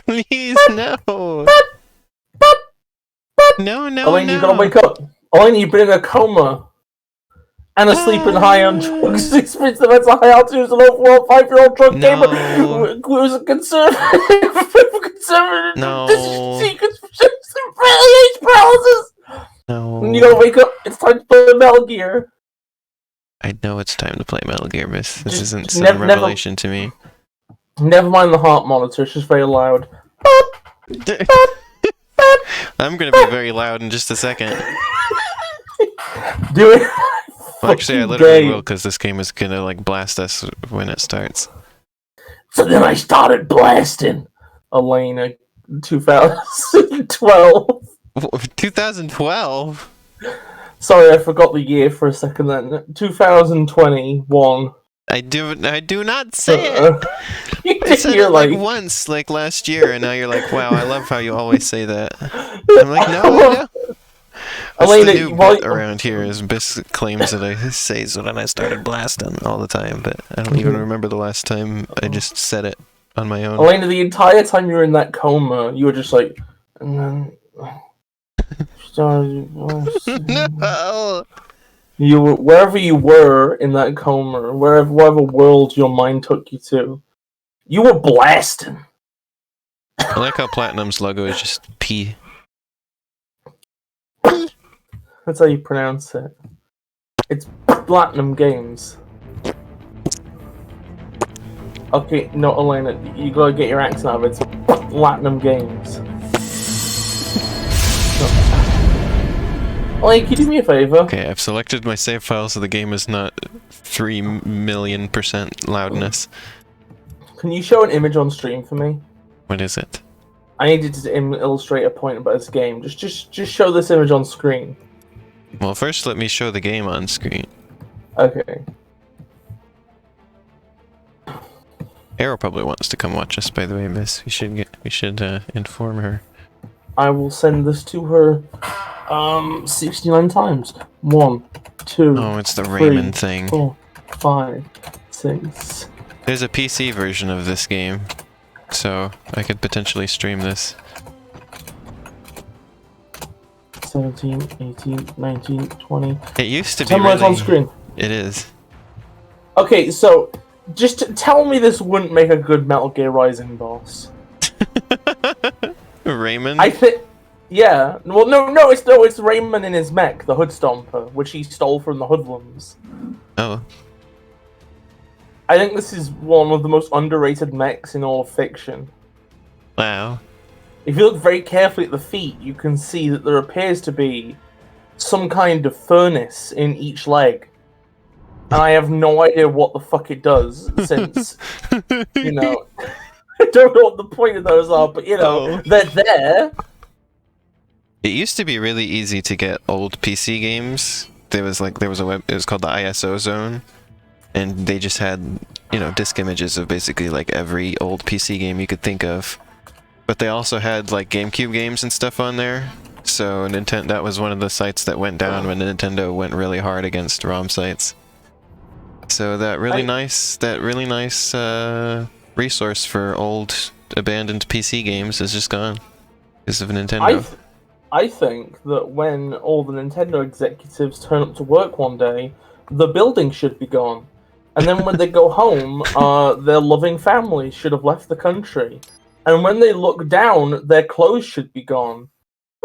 Please, no. No, no, Elaine, you gotta no. wake up. Elaine, you've been in a coma. And sleeping high on drugs. Experience the events of high altitude as an overall 5-year-old drug gamer who was a conservative. No. Paralysis. No. You gotta wake up. It's time to play Metal Gear. I know it's time to play Metal Gear, miss. This isn't some never- revelation to me. Never mind the heart monitor. It's just very loud. I'm gonna be very loud in just a second. Do it. Well, actually, I literally will, because this game is gonna like blast us when it starts. So then I started blasting. Elena, 2012. 2012? Sorry, I forgot the year for a second then. 2021. I do not say it! I said it like once, like last year, and now you're like, wow, I love how you always say that. I'm like, no. That's Elena, the new bit around here is Bis claims that I say so when I started blasting all the time, but I don't even remember the last time I just said it on my own. Elena, the entire time you were in that coma, you were just like, and then No! You were, wherever you were in that coma, whatever world your mind took you to, you were blasting. I like how Platinum's logo is just P. That's how you pronounce it. It's Platinum Games. Okay, no, Elena, you gotta get your accent out of it. It's Platinum Games. Elena, can you do me a favor? Okay, I've selected my save file so the game is not 3,000,000% loudness. Can you show an image on stream for me? What is it? I needed to illustrate a point about this game. Just show this image on screen. Well, first let me show the game on screen. Okay. Arrow probably wants to come watch us, by the way, miss. We should inform her. I will send this to her 69 times. 1, 2, Oh, it's the 3, Raymond thing. 4, 5, 6. There's a PC version of this game, so I could potentially stream this. 17, 18, 19, 20. It used to be 10 really... words on screen. It is. Okay, so just tell me this wouldn't make a good Metal Gear Rising boss. Raymond? I think, yeah. Well, no, it's Raymond in his mech, the Hood Stomper, which he stole from the Hoodlums. Oh. I think this is one of the most underrated mechs in all of fiction. Wow. If you look very carefully at the feet, you can see that there appears to be some kind of furnace in each leg. And I have no idea what the fuck it does, since, you know, I don't know what the point of those are, but, you know, they're there. It used to be really easy to get old PC games. It was called the ISO zone, and they just had, you know, disk images of basically like every old PC game you could think of. But they also had like GameCube games and stuff on there. So that was one of the sites that went down when Nintendo went really hard against ROM sites. So that really nice resource for old abandoned PC games is just gone because of Nintendo. I think that when all the Nintendo executives turn up to work one day, the building should be gone. And then when they go home, their loving family should have left the country. And when they look down, their clothes should be gone.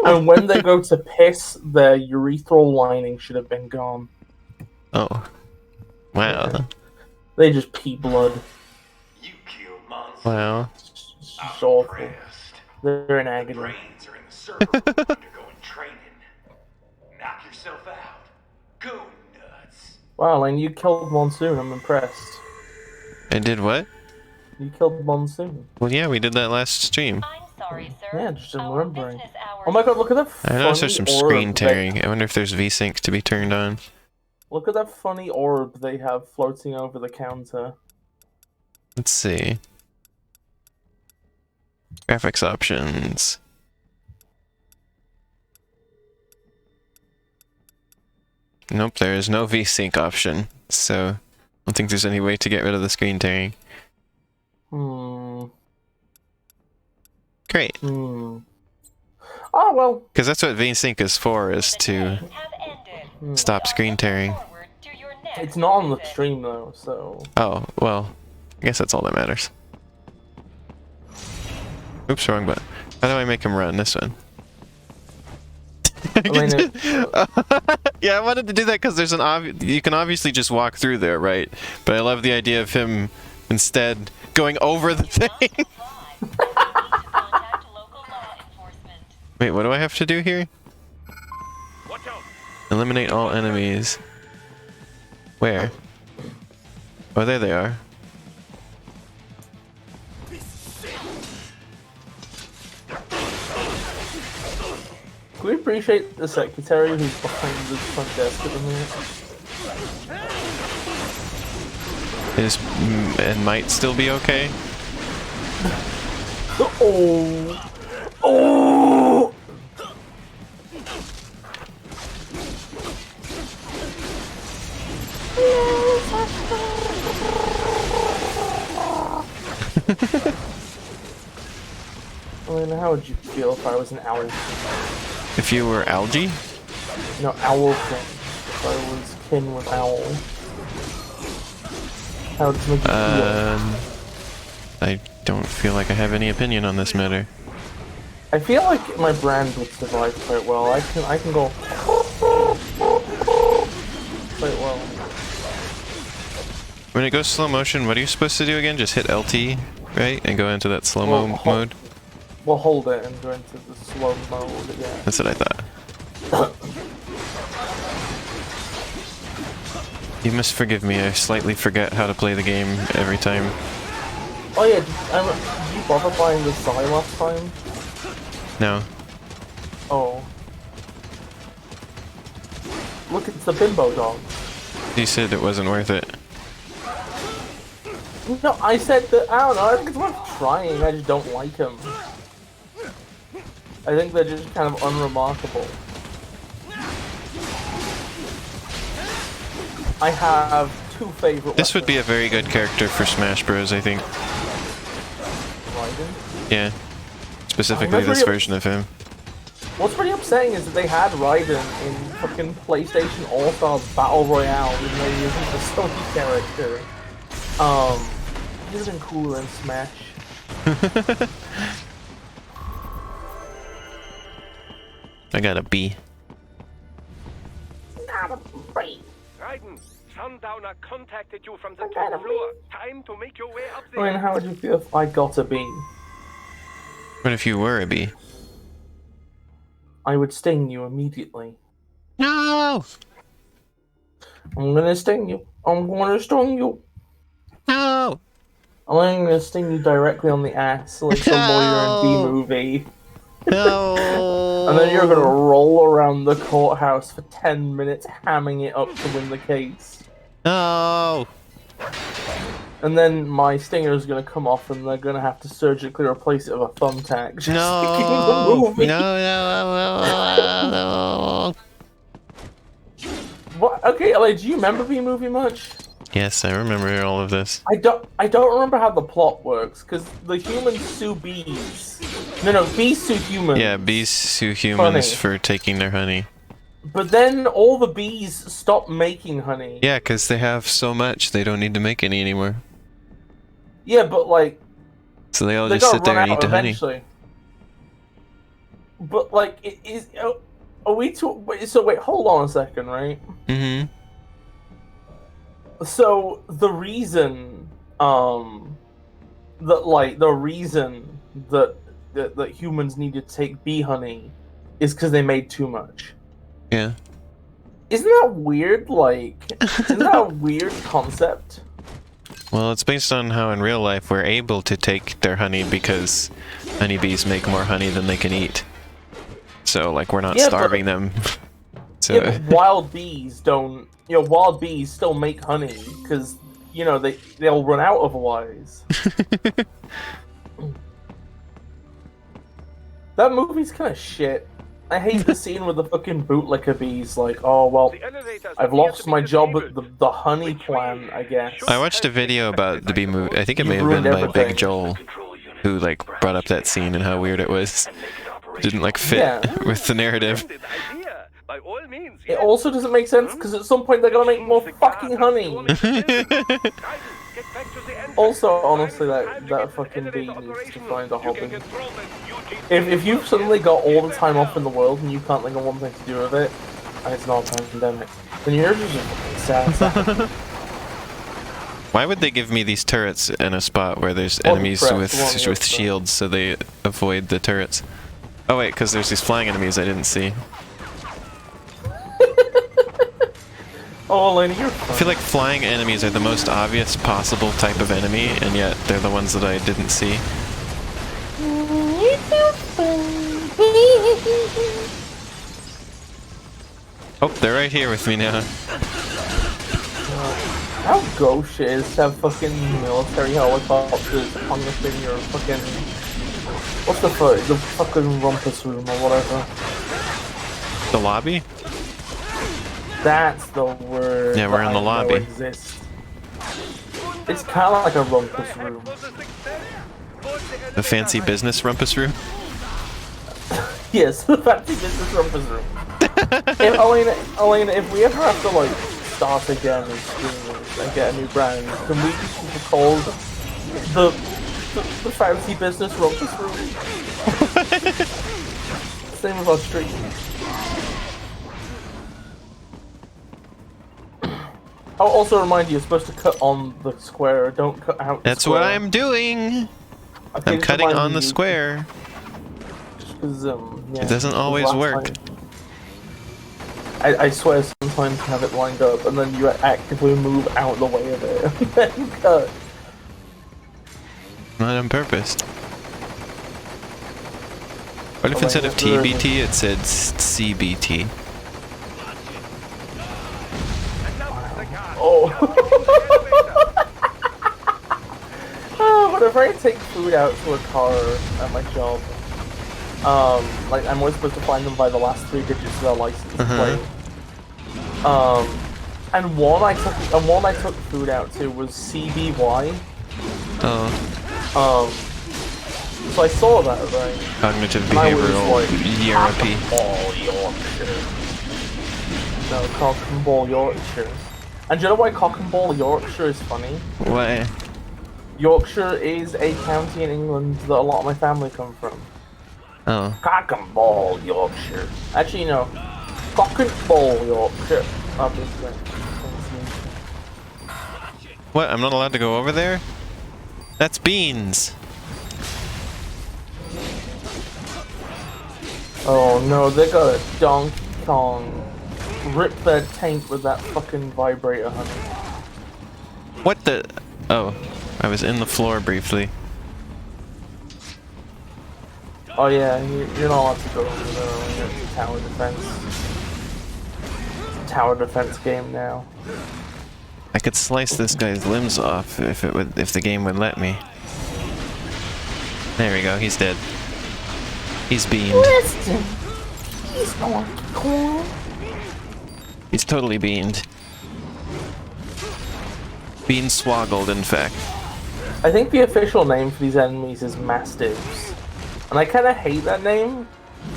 And when they go to piss, their urethral lining should have been gone. Oh. Wow. Yeah. They just pee blood. You killed monsters. Wow. It's just awful. They're in agony. Brains are in the circle undergoing training. Knock yourself out. Go nuts. Wow, Lane, you killed Monsoon. I'm impressed. I did what? You killed Monsoon. Well, yeah, we did that last stream. I'm sorry, sir. Yeah, just Our remembering. business hours- Oh my god, look at that I funny noticed there's some orb screen tearing. I wonder if there's VSync to be turned on. Look at that funny orb they have floating over the counter. Let's see. Graphics options. Nope, there is no VSync option, so I don't think there's any way to get rid of the screen tearing. Great. Hmm. Oh, well. Because that's what VSync is for, is to stop screen tearing. It's not on the stream, though, so... Oh, well, I guess that's all that matters. Oops, wrong button. How do I make him run? This one. Yeah, I wanted to do that because there's an you can obviously just walk through there, right? But I love the idea of him instead going over the thing. Wait, what do I have to do here? Eliminate all enemies. Where? Oh, there they are. Can we appreciate the secretary who's behind the front desk at the minute? And might still be okay. Oh! Oh! I mean, how would you feel if I was an owl? If you were algae? No, owl kin. If I was kin with owl. How would this make you feel? I don't feel like I have any opinion on this matter. I feel like my brand would survive quite well. I can go quite well. When it goes slow motion, what are you supposed to do again? Just hit LT, right? And go into that slow-mo mode? We'll hold it and go into the slow mode again. That's what I thought. You must forgive me, I slightly forget how to play the game every time. Oh yeah, did you bother buying the Psy last time? No. Oh. Look, it's the bimbo dog. You said it wasn't worth it. No, I said that, I don't know, I think it's worth trying, I just don't like him. I think they're just kind of unremarkable. I have two favorite This would be a weapons. very good character for Smash Bros, I think. Raiden? Yeah. Specifically this version of him. What's pretty upsetting is that they had Raiden in fucking PlayStation All-Stars Battle Royale, even though he isn't a Sony character. He would have been cooler in Smash. I got a B. Not a B. Raiden, Sundowner contacted you from the top floor. Time to make your way up there. I mean, how would you feel if I got a B? What if you were a B? I would sting you immediately. No! I'm gonna sting you. I'm gonna sting you. No! I'm gonna sting you directly on the ass, like the lawyer in B-movie. No! And then you're gonna roll around the courthouse for 10 minutes, hamming it up to win the case. No! And then my stinger is gonna come off, and they're gonna have to surgically replace it with a thumbtack. Just like in the movie. No! What? Okay, like, do you remember B-movie much? Yes, I remember all of this. I don't remember how the plot works, because the humans sue bees. No, bees sue humans. Yeah, bees sue humans Honey. for taking their honey. But then all the bees stop making honey. Yeah, because they have so much, they don't need to make any anymore. Yeah, but like... So they all they just gotta sit there run and eat out the honey. eventually. But like, it is... Are we to... So wait, hold on a second, right? Mm-hmm. So the reason, that humans need to take bee honey is because they made too much. Yeah. Isn't that weird? Like, isn't that a weird concept? Well, it's based on how in real life we're able to take their honey because honeybees make more honey than they can eat. So, like, we're not Yeah, starving them. So, Yeah, but wild bees don't. You know, wild bees still make honey because they'll run out otherwise. That movie's kind of shit. I hate the scene with the fucking bootlicker bees. Like, oh well, I've lost my job at the honey plant, I guess. I watched a video about the bee movie. I think it may have ruined been by everything. Big Joel. who like brought up that scene and how weird it was. Didn't like fit Yeah. with the narrative. Splendid idea. By all means, It yes. also doesn't make sense because at some point they're gonna make more fucking honey. Guys, get back to the entrance. Also, honestly, Time that to get fucking the bee elevator needs to operational. find a You can hobby. control the UG If you've suddenly got all the time off in the world and you can't think of one thing to do with it, and it's not a pandemic, then you're just a fucking sad. Why would they give me these turrets in a spot where there's Or the enemies press, with one or the other. shields, so they avoid the turrets? Oh wait, because there's these flying enemies I didn't see. Oh, Elena, you're I fine. feel like flying enemies are the most obvious possible type of enemy, and yet they're the ones that I didn't see. Oh, they're right here with me now. How gauche it is to have fucking military helicopters hung up in your fucking... What's the fucking rumpus room or whatever? The lobby? That's the word. Yeah, we're that in the I know lobby. exists. It's kind of like a rumpus room. The fancy business rumpus room? Yes, the fancy business rumpus room. Elena, if we ever have to like start again as streamers and get a new brand, can we just keep it called the fancy business rumpus room? Same with our stream. I'll also remind you, you're supposed to cut on the square, don't cut out the That's square. what I'm doing! Okay, I'm just cutting remind on the you, square. just 'cause, yeah, It doesn't always last work. time- I swear sometimes you have it lined up and then you actively move out of the way of it and then cut. Not on purpose. What if Oh, instead wait, of that's really- TBT it said CBT? Oh. Whenever I take food out to a car at my job, like I'm always supposed to find them by the last 3 digits of their license plate. And one I took food out to was CBY. Oh, So I saw that, right? cognitive And I was behavioral like, therapy. Ball Yorkshire. No, cock and ball Yorkshire. And do you know why cock and ball Yorkshire is funny? Why? Yorkshire is a county in England that a lot of my family come from. Oh. Cock and ball Yorkshire. Actually, no. Cock and ball Yorkshire. Obviously. What? I'm not allowed to go over there? That's beans! Oh no, they got a Donkey Kong. Rip their tank with that fucking vibrator, honey. What the? Oh, I was in the floor briefly. Oh yeah, you're not allowed to go over there when you're in tower defense. It's a tower defense game now. I could slice this guy's limbs off if the game would let me. There we go, he's dead. He's beamed. Listen, he's not cool. He's totally beamed. Bean swoggled, in fact. I think the official name for these enemies is Mastiffs. And I kind of hate that name.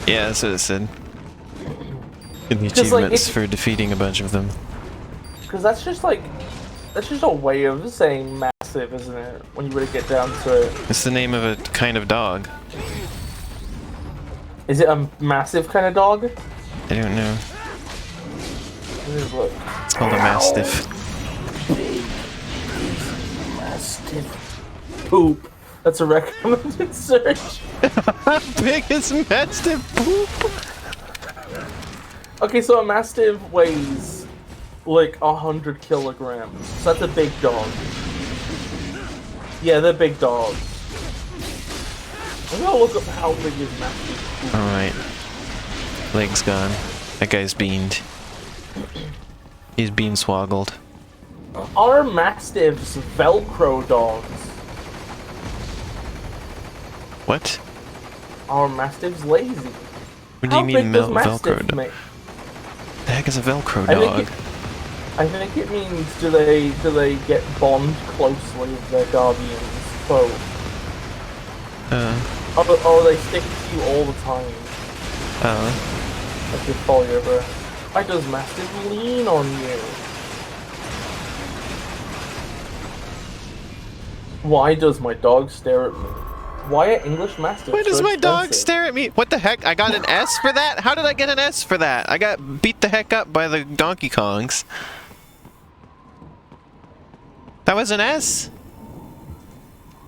Yeah, that's what it said. In the Just like, achievements if- for defeating a bunch of them. Because that's just a way of saying massive, isn't it? When you really get down to it. It's the name of a kind of dog. Is it a massive kind of dog? I don't know. Let me look. It's called a mastiff. Mastiff. Poop. That's a recommended search. How big is mastiff poop? Okay, so a mastiff weighs like 100 kilograms. So that's a big dog. Yeah, they're big dogs. I'm gonna look up how big is mastiff poop. Alright. Leg's gone. That guy's beamed. He's bean swoggled. Are mastiffs Velcro dogs? What? Are mastiffs lazy? What do you mean does Velcro dog? make? The heck is a Velcro I dog? think it means do they get bond closely with their guardian's foe? Oh, they stick to you all the time. Like they follow you over. Why does Mastiff lean on you? Why does my dog stare at me? Why are English Mastiffs Why does so my dog expensive? stare at me? What the heck? I got an S for that? How did I get an S for that? I got beat the heck up by the Donkey Kongs. That was an S?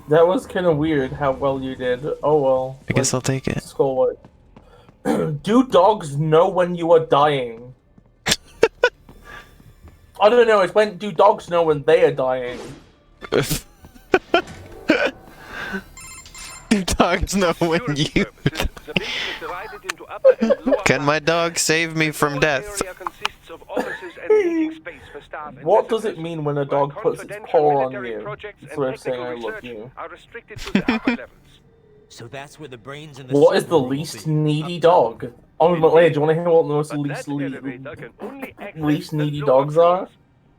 That was kind of weird how well you did. Oh well. I guess I'll take it. Skull work. Do dogs know when you are dying? I don't know, it's when do dogs know when they are dying? Dogs know when you... Can my dog save me from death? What does it mean when a dog puts its paw on you? It's sort of saying I love you. So that's where the brains and What is the least needy dog? Oh, but wait, do you want to hear what the most least needy dogs are?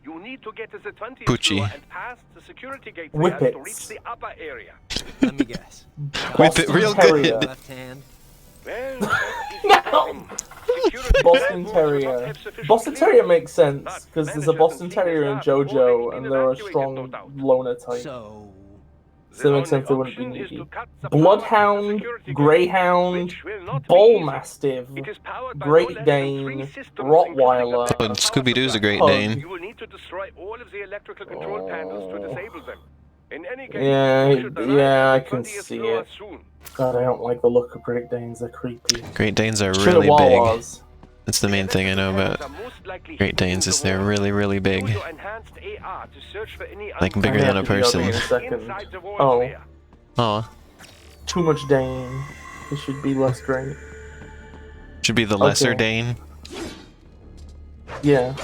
You need to get to the 20th Poochie. floor and pass the security gate Whippets. to reach the upper area. Let me guess. Whip it real Terrier. good. Left hand. Well, No! Boston Terrier. Boston Terrier makes sense, because there's a Boston Terrier in JoJo, and they're a strong loner type. So So it makes sense they wouldn't be needy. Bloodhound, Greyhound, Bull Mastiff, Great Dane, Rottweiler. Oh, Scooby-Doo's a Great Pug. Dane. You will need to destroy all of the electrical control panels to disable them. In any case, Yeah, you should arrive yeah, I at the can 20th see floor it. soon. God, I don't like the look of Great Danes, they're creepy. Great Danes are really big. Chihuahuas. That's the main thing I know about Great Danes is they're really, really big. Use your enhanced AR to search for any Like I bigger have than a to be out person. in a second. inside the walls Oh, there. Aw. too much Dane. It should be less great. Should be the lesser Okay. Dane. Yeah.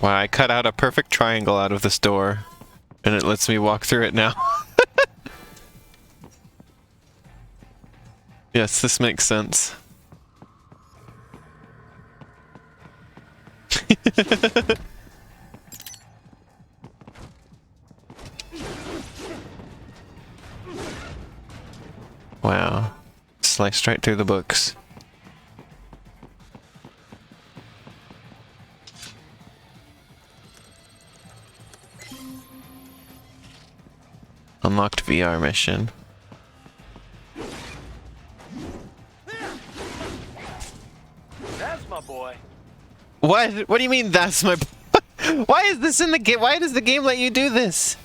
Wow, I cut out a perfect triangle out of this door. And it lets me walk through it now. Yes, this makes sense. Wow. Sliced right through the books. Unlocked VR mission. That's my boy. What? What do you mean that's my... Why is this in the game? Why does the game let you do this?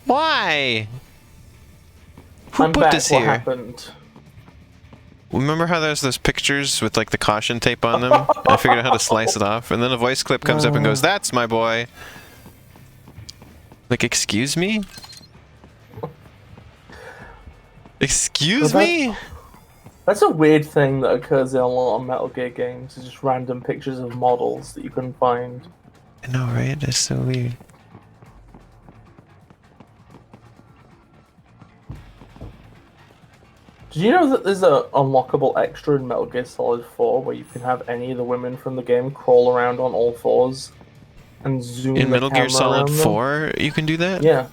Why? Who I'm put back. this What here? happened? Remember how there's those pictures with like the caution tape on them? I figured out how to slice it off, and then a voice clip comes up and goes, "That's my boy." Like, excuse me? Excuse Well, me? That's a weird thing that occurs in a lot of Metal Gear games. It's just random pictures of models that you can find. I know, right? That's so weird. Did you know that there's a unlockable extra in Metal Gear Solid 4 where you can have any of the women from the game crawl around on all fours and zoom In the Metal Gear camera Solid around them? 4, you can do that? Yeah.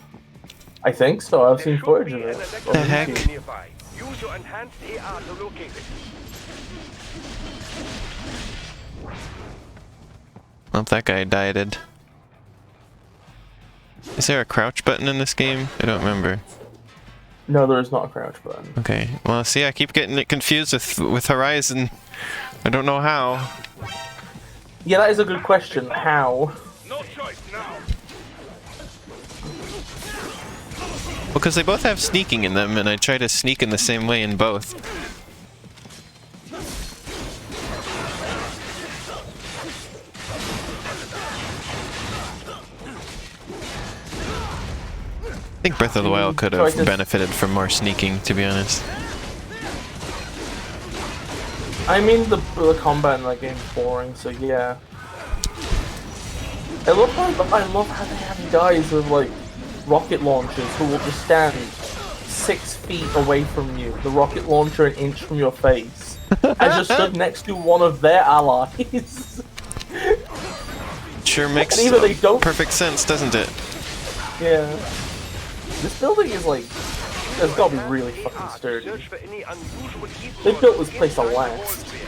I think so. I've seen There should footage be of it. an on electrical The heck? YouTube. panel nearby. Use your enhanced AR to locate it. Well, that guy dieted. Is there a crouch button in this game? I don't remember. No, there is not a crouch button. Okay. Well, see, I keep getting it confused with Horizon. I don't know how. Yeah, that is a good question. How? No choice now. Because they both have sneaking in them, and I try to sneak in the same way in both. I think Breath of the Wild could have Choices. benefited from more sneaking, to be honest. I mean, the combat in that game is boring, so yeah. I love how they have guys with, like, rocket launchers who will just stand 6 feet away from you, the rocket launcher an inch from your face, and just stood next to one of their allies. Sure makes And either they don't- perfect sense, doesn't it? Yeah. This building is like, it's gotta be really fucking sturdy. Search for any unusual Easter They built eggs this place to inside the last. walls there.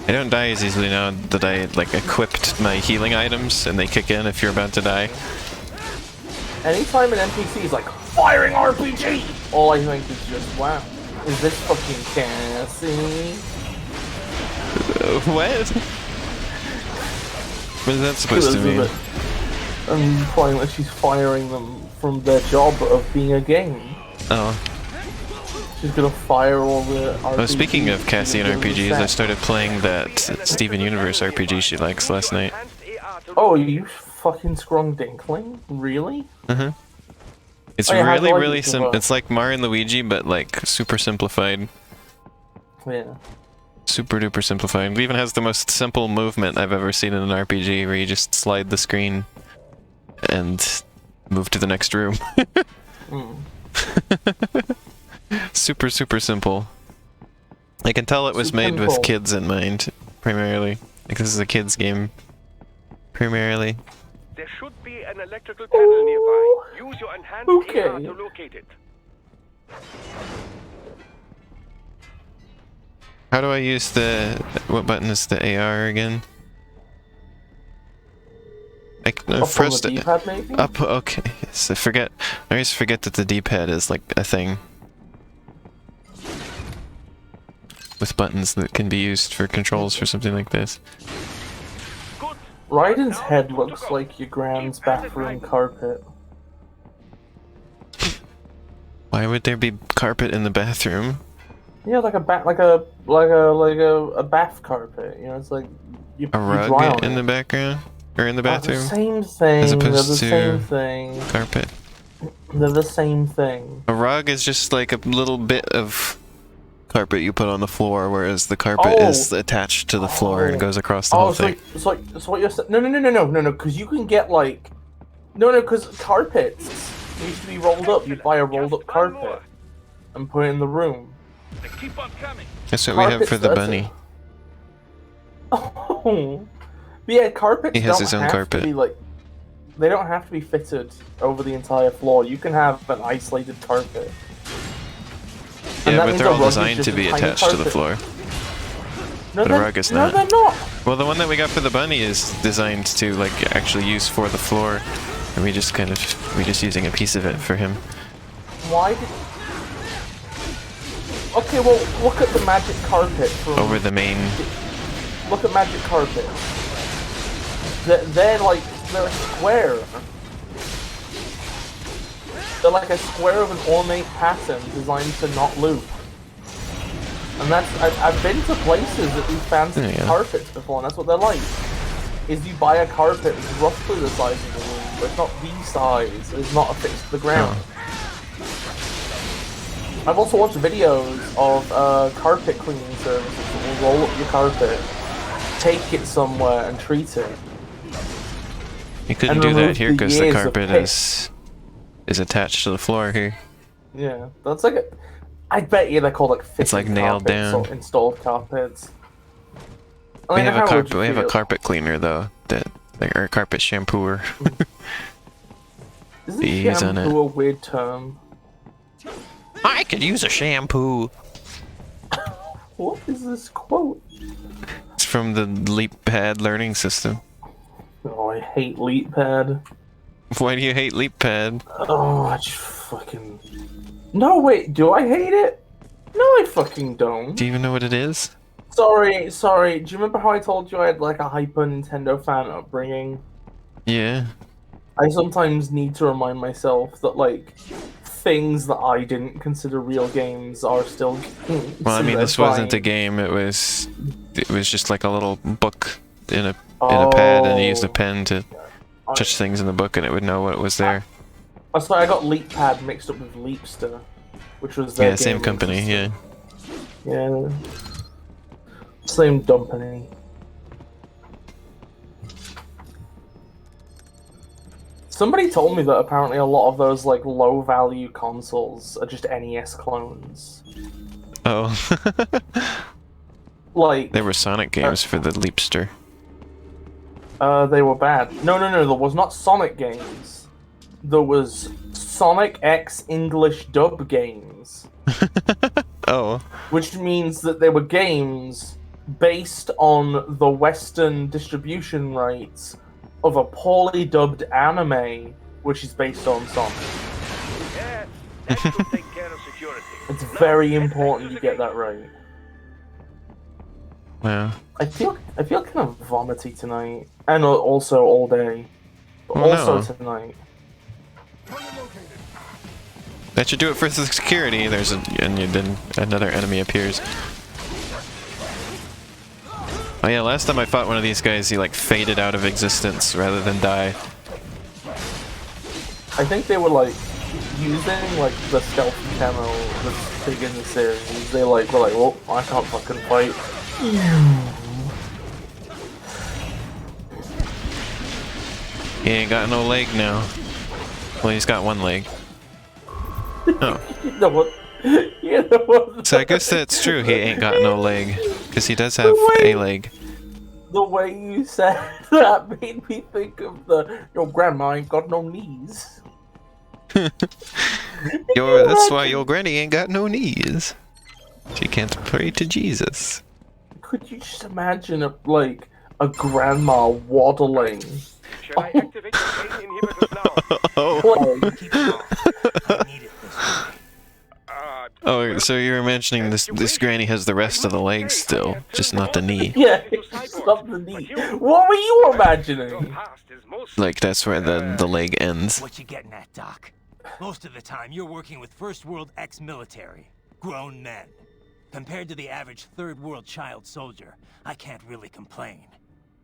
I don't die as easily now that I like equipped my healing items and they kick in if you're about to die. Anytime an NPC is like, firing RPG! All I think is just, wow, is this fucking Cassie? What? What is that supposed to mean? I'm implying that she's firing them from their job of being a game. Oh. She's gonna fire all the RPGs. Oh, speaking of Cassie and She's gonna RPGs, I set. started playing that Steven Universe RPG she likes last night. Oh, you fucking strong dinkling? Really? It's Oh, yeah, how do really, I really use the simple. book? It's like Mario and Luigi, but like super simplified. Yeah. Super duper simplified. It even has the most simple movement I've ever seen in an RPG, where you just slide the screen and move to the next room. Super, super simple. I can tell it was made with Simple. kids in mind, primarily. Like this is a kids game, primarily. There should be an electrical panel nearby. Use your enhanced Okay. AR to locate it. How do I use the... what button is the AR again? I Up on pressed the it. D-pad, maybe? Up, okay. Yes, I always forget that the D-pad is like a thing. With buttons that can be used for controls for something like this. Good. Raiden's head looks like your grand's bathroom carpet. Why would there be carpet in the bathroom? Yeah, like a bath carpet. You know, it's like you A you dry rug on in it. the background? Or in the Oh, the bathroom? same thing. As They're opposed the to- same thing. Carpet. They're the same thing. A rug is just like a little bit of carpet you put on the floor, whereas the carpet Oh. is attached to the floor and goes across the Oh, whole so, thing. so what you're saying? No, because you can get like, because carpets used to be rolled up. You'd buy a rolled up carpet and put it in the room. They keep on coming. That's what we have for the Carpets, bunny. Oh, but yeah, carpets He has don't his own have carpet. to be like, they don't have to be fitted over the entire floor. You can have an isolated carpet. And Yeah, that but means they're a all rug is designed just to a be tiny attached to the carpet. floor. No, But a they're- rug is no, not. they're not. Well, the one that we got for the bunny is designed to like actually use for the floor, and we just using a piece of it for him. Why did? Okay, well, look at the magic carpet from. Over the main. Look at magic carpet. They're like they're a square. They're like a square of an ornate pattern designed to not loop. And I've been to places that do fancy Yeah. carpets before, and that's what they're like. Is you buy a carpet that's roughly the size of the room, but it's not the size. It's not affixed to the ground. I've also watched videos of carpet cleaning services that will roll up your carpet, take it somewhere, and treat it. You couldn't And do that remove here the because the years of carpet piss. is attached to the floor here. Yeah, that's like I bet you they're called like fitted like nailed carpets down. or installed carpets. I We mean, have a how would carpet. you We have a feel? carpet cleaner though, or a carpet shampooer. Isn't Bees on it. shampoo a weird term? I could use a shampoo. What is this quote? It's from the LeapPad learning system. Oh, I hate LeapPad. Why do you hate LeapPad? Oh, I just fucking. No, wait, do I hate it? No, I fucking don't. Do you even know what it is? Sorry. Do you remember how I told you I had like a hyper Nintendo fan upbringing? Yeah. I sometimes need to remind myself that like things that I didn't consider real games are still games. Well, I and mean, they're this wasn't a fine. game. It was just like a little book in a pad, and you used a pen to touch things in the book, and it would know what was there. Oh, sorry, I got LeapPad mixed up with Leapster, which was their Yeah, same gaming company. system. Yeah. Yeah. Same company. Somebody told me that apparently a lot of those like low-value consoles are just NES clones. Oh. Like There were Sonic games for the Leapster. they were bad. No, there was not Sonic games. There was Sonic X English dub games. Oh. Which means that they were games based on the Western distribution rights of a poorly dubbed anime, which is based on Sonic. Yes, that should take care of security. It's Now, very let's important head you to the get that gate. right. Wow. I feel kind of vomity tonight, and also all day, but Oh, also no. tonight. That should do it for the security. And then another enemy appears. Oh yeah, last time I fought one of these guys, he like faded out of existence rather than die. I think they were like using like the stealth camo that's big in the series. They were like, well, I can't fucking fight. He ain't got no leg now. Well, he's got one leg. Oh. You know what? You know what? So I guess that's true, he ain't got no leg. Because he does have a leg. The way you said that made me think of your grandma ain't got no knees. That's why your granny ain't got no knees. She can't pray to Jesus. Could you just imagine a grandma waddling? Shall I activate the pain inhibitors now? Oh. Like, Keep it on. I need it this way. Oh, so you're mentioning this granny has the rest of the legs still, just not the knee. yeah, it's not the knee. What were you Your imagining? past is most Like that's where the leg ends. What you getting at, Doc? Most of the time, you're working with first world ex-military, grown men. Compared to the average third world child soldier, I can't really complain.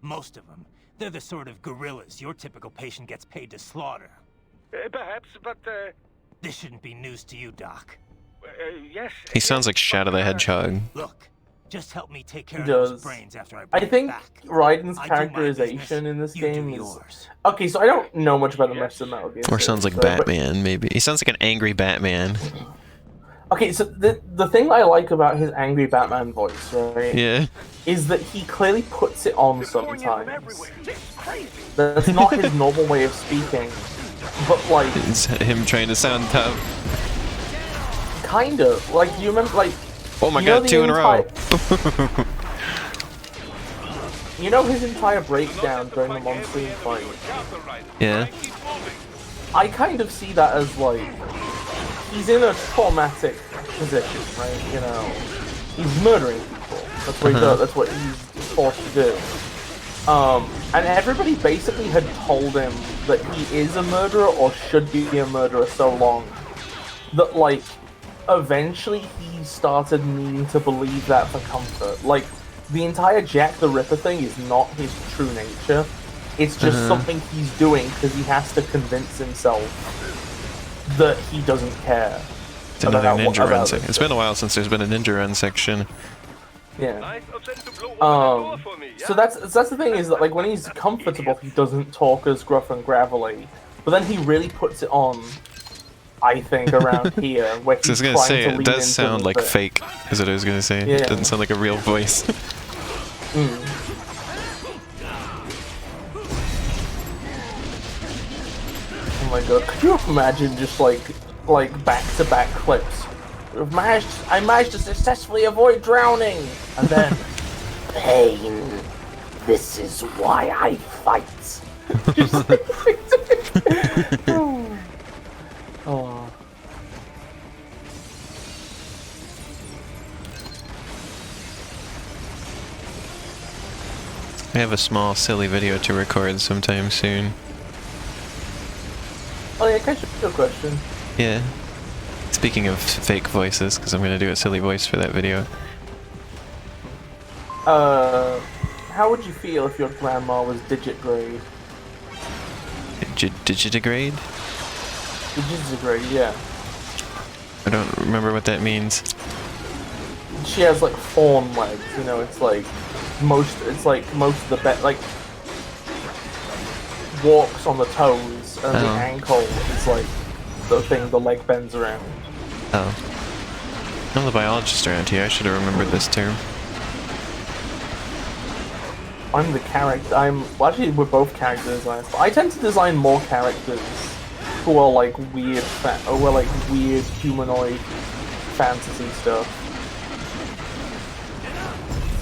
Most of them, they're the sort of gorillas your typical patient gets paid to slaughter. perhaps, but This shouldn't be news to you, Doc. yes. He sounds like Shadow the Hedgehog. Look, just help me take care He of those does. brains after I I bring think it back. Raiden's I do my characterization business, in this you game do is yours. okay. So I don't know much about the rest of the Metal Gear. Or sounds like series, right? But- Batman, maybe. He sounds like an angry Batman. Okay, so the thing I like about his angry Batman voice, right, Yeah. is that he clearly puts it on Pouring in from sometimes. everywhere. It's crazy. That's not his normal way of speaking, but like It's him trying to sound tough. kind of like you remember like Oh my you know god, the 2 in a row. You know his entire breakdown during the monsoon fight. Yeah. I kind of see that as like he's in a traumatic position, right? You know, he's murdering people. That's what he does. That's what he's forced to do. And everybody basically had told him that he is a murderer or should be a murderer so long that like eventually he started needing to believe that for comfort. Like the entire Jack the Ripper thing is not his true nature. It's just something he's doing because he has to convince himself that he doesn't care. It's another about ninja run about section. this It's been a while since there's been a ninja run section. Yeah. Nice of them to blow open the door for me, So yeah? that's the thing is that like when he's comfortable, he doesn't talk as gruff and gravelly. But then he really puts it on, I think, around here where So I was he's gonna trying say, to it lean does into sound the like bit. fake, is what I was gonna say. Yeah. It doesn't sound like a real voice. Oh my god! Could you imagine just like back-to-back clips? I managed to successfully avoid drowning, and then pain. This is why I fight. Just oh. I have a small, silly video to record sometime soon. Oh yeah, can I ask you a question? Yeah. Speaking of fake voices, because I'm gonna do a silly voice for that video. How would you feel if your grandma was digitigrade? Digitigrade? Digitigrade, yeah. I don't remember what that means. She has like fawn legs, you know, it's like most of the walks on the toes and the ankle is like the thing the leg bends around. Oh. I'm the biologist around here. I should have remembered this term. I'm the character. Well, actually, we're both character designers. But I tend to design more characters who are like weird, weird humanoid fantasy stuff.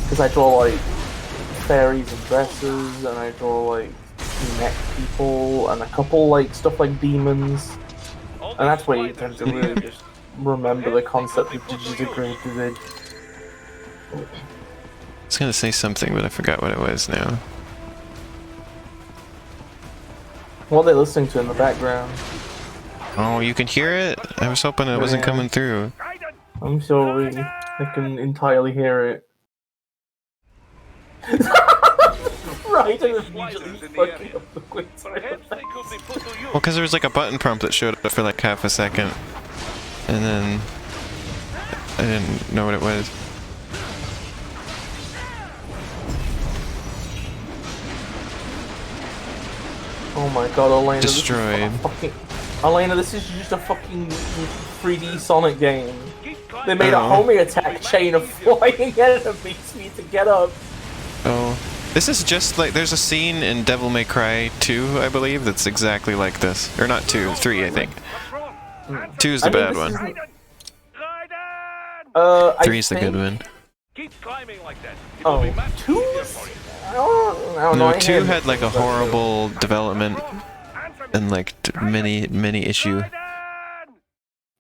Because I draw like fairies and dresses, and I draw like mech people, and a couple like stuff like demons. And that's where you tend to really just remember the concept of digitigrade. I was gonna say something, but I forgot what it was now. What are they listening to in the background? Oh, you can hear it? I was hoping it wasn't coming through. I'm sorry. I can entirely hear it. Right, I was immediately fucking up the quick time. Well, because there was like a button prompt that showed up for like half a second. And then I didn't know what it was. Oh my god, Elena. Destroyed. Elena, this is just a fucking 3D Sonic game. They made a homing attack chain of flying enemies for you to get up. Oh. This is just like, there's a scene in Devil May Cry 2, I believe, that's exactly like this. Or not 2, 3, I think. 2's the bad one. 3's the good one. Keep climbing like that. Oh, 2? I don't know. No, 2 had like a horrible development and like many issue.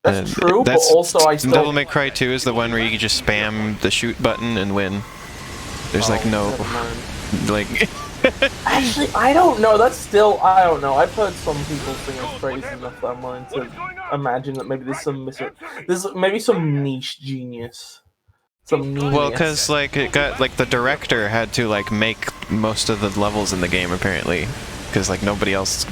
That's true, but also I still... Devil May Cry 2 is the one where you just spam the shoot button and win. There's like no... like... Actually, I don't know. That's still... I don't know. I've heard some people sing its praise enough that I'm willing to imagine that maybe there's some... There's maybe some niche genius. Well, because like it got like the director had to like make most of the levels in the game apparently, because like nobody else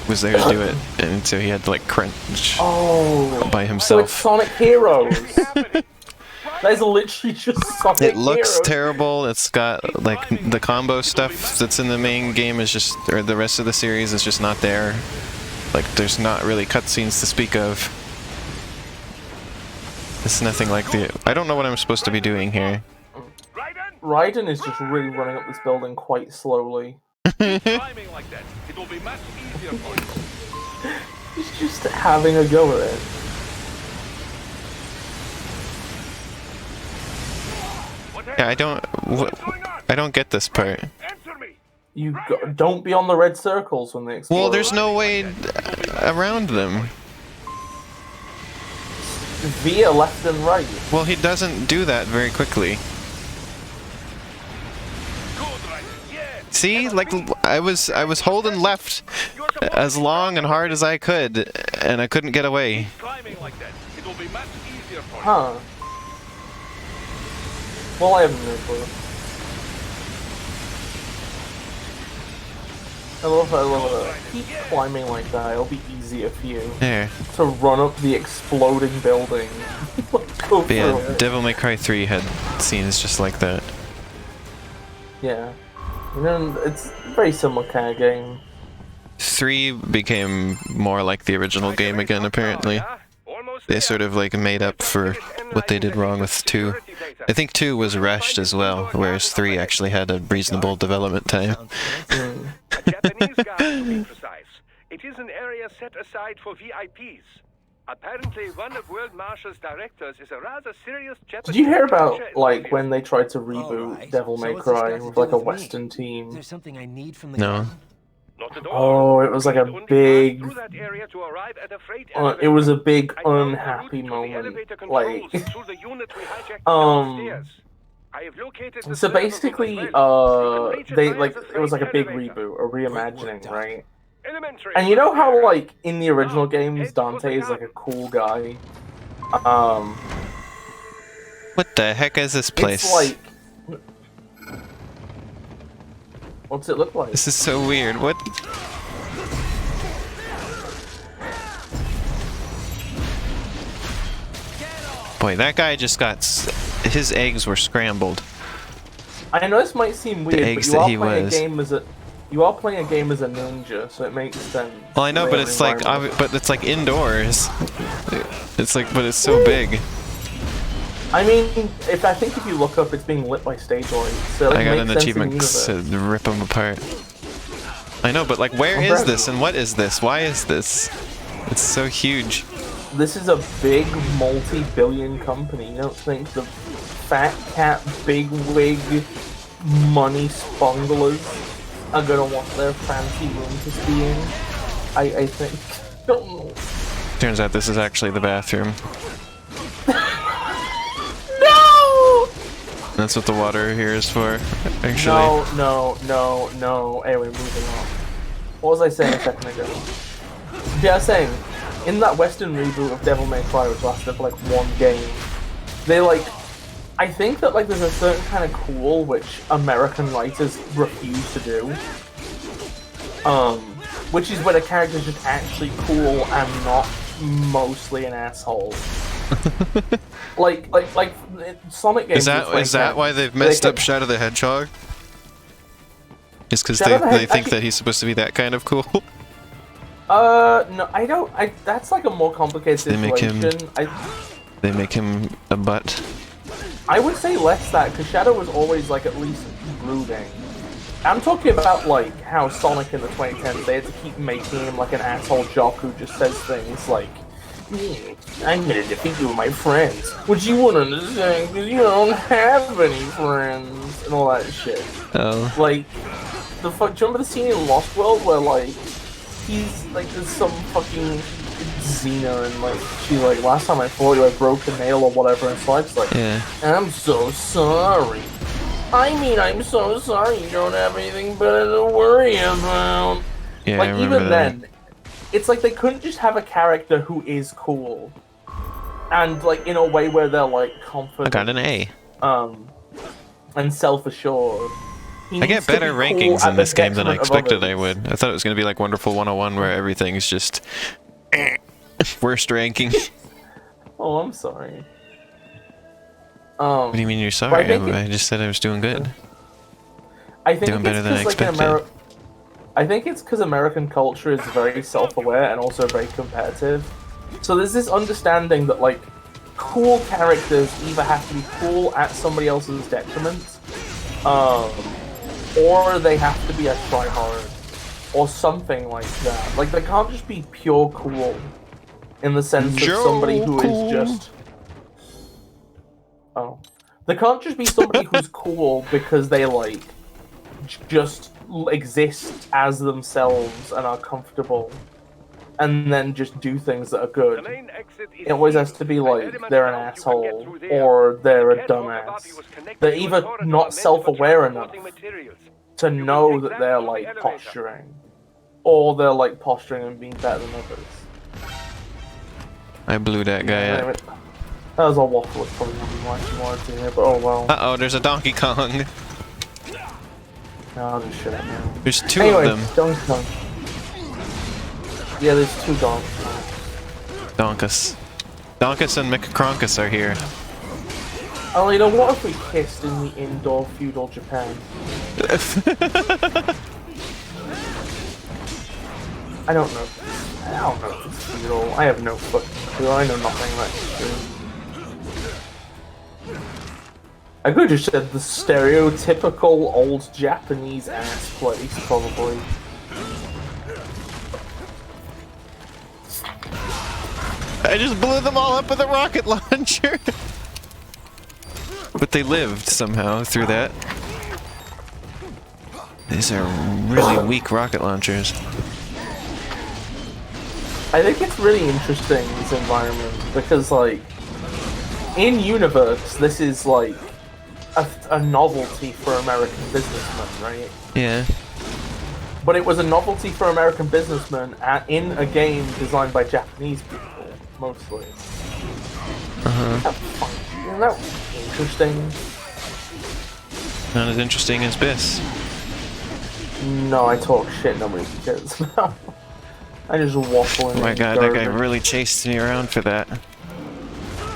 was there to do it, and so he had to like crunch by himself. So it's Sonic Heroes. That is literally just Sonic Heroes. It looks terrible. It's got like the combo stuff that's in the main game is just, or the rest of the series is just not there. Like there's not really cutscenes to speak of. It's nothing like the... I don't know what I'm supposed to be doing here. Raiden is just really running up this building quite slowly. He's just having a go at it. Yeah, I don't get this part. Don't be on the red circles when they explode. Well, there's no way around them. Via left and right. Well, he doesn't do that very quickly. See, like I was holding left as long and hard as I could, and I couldn't get away. Huh. Well, I haven't no clue. I love it. Keep climbing like that, it'll be easier for you. There. To run up the exploding building. But yeah, Devil May Cry 3 had scenes just like that. Yeah. And then it's a very similar kind of game. 3 became more like the original game again, apparently. They sort of like made up for what they did wrong with 2. I think 2 was rushed as well, whereas 3 actually had a reasonable development time. A Japanese guard, to be precise. It is an area set aside for VIPs. Apparently, one of World Marshal's directors is a rather serious Japanese... Did you hear about, like, when they tried to reboot Devil May Cry with, like, a Western team? Is there something I need from the No. Oh, it was like a big... it was a big unhappy moment. Like... So basically, it was like a big reboot, a reimagining, right? And you know how, like, in the original games, Dante is, like, a cool guy? What the heck is this place? It's like... What's it look like? This is so weird. What? Boy, that guy just got... his eggs were scrambled. I know this might seem weird, but you are playing a game as a... You are playing a game as a ninja, so it makes sense. Well, I know, They but have it's an like, environment. but it's like indoors. It's like, but it's so big. I mean, I think if you look up, it's being lit by stage lights. So it I got makes an sense in achievement the to universe. rip them apart. I know, but like, where I'm is proud of this you. and what is this? Why is this? It's so huge. This is a big, multi-billion company. You don't think the fat cat, big wig, money sponglers are gonna want their fancy room to be in? I think. Don't know. Turns out this is actually the bathroom. No! That's what the water here is for, actually. No. Anyway, moving on. What was I saying a second ago? Yeah, I was saying, in that Western reboot of Devil May Cry, which lasted for like one game, they I think that there's a certain kind of cool which American writers refuse to do. Which is when a character's just actually cool and not mostly an asshole. like Sonic games. Is that why they've messed up Shadow the Hedgehog? Is because they think that he's supposed to be that kind of cool? No, I don't. That's like a more complicated They make situation. They make him a butt. I would say less that, because Shadow was always at least brooding. I'm talking about how Sonic in the 2010s, they had to keep making him an asshole jock who just says things like, I'm gonna defeat you with my friends, which you wouldn't understand because you don't have any friends, and all that shit. Oh. Do you remember the scene in Lost World where he's there's some fucking Xena and she's last time I fought you I broke a nail or whatever, and Sonic Yeah. I'm so sorry. I'm so sorry you don't have anything better to worry about. Yeah, I remember even that. then, it's they couldn't just have a character who is cool. And in a way where they're I confident. got an A. And self-assured. I get better rankings in this game than I expected I would. I thought it was going to be Wonderful 101 where everything's just worst ranking. Oh, I'm sorry. What do you mean you're sorry? I just said I was doing good. I think Doing better than I expected. I think it's because American culture is very self-aware and also very competitive. So there's this understanding that cool characters either have to be cool at somebody else's detriment, or they have to be a tryhard, or something like that. They can't just be pure cool, in the sense of somebody who is just... Oh. They can't just be somebody who's cool because they, just exist as themselves and are comfortable, and then just do things that are good. It always has to be they're an asshole, or they're a dumbass. They're either not self-aware enough to know that they're, posturing, or they're, posturing and being better than others. I blew that guy up. That was a waffle, it's probably not what you wanted to hear, but oh well. Uh-oh, there's a Donkey Kong. No, I'll just shut up now. There's two Anyway, of them. Donkey Kong. Yeah, there's two Donkey Kongs. Donkus. Donkus and McCronkus are here. Oh, what if we kissed in the indoor feudal Japan? I don't know if it's feudal. I have no fucking clue. I know nothing about history. I could have just said the stereotypical old Japanese ass place, probably. I just blew them all up with a rocket launcher. But they lived somehow through that. These are really weak rocket launchers. I think it's really interesting, this environment, because, in universe, this is, a novelty for American businessmen, right? Yeah. But it was a novelty for American businessmen in a game designed by Japanese people, mostly. Isn't that interesting? Not as interesting as BIS. No, I talk shit nobody cares about. I just waffle in. Oh my god, that guy really chased me around for that.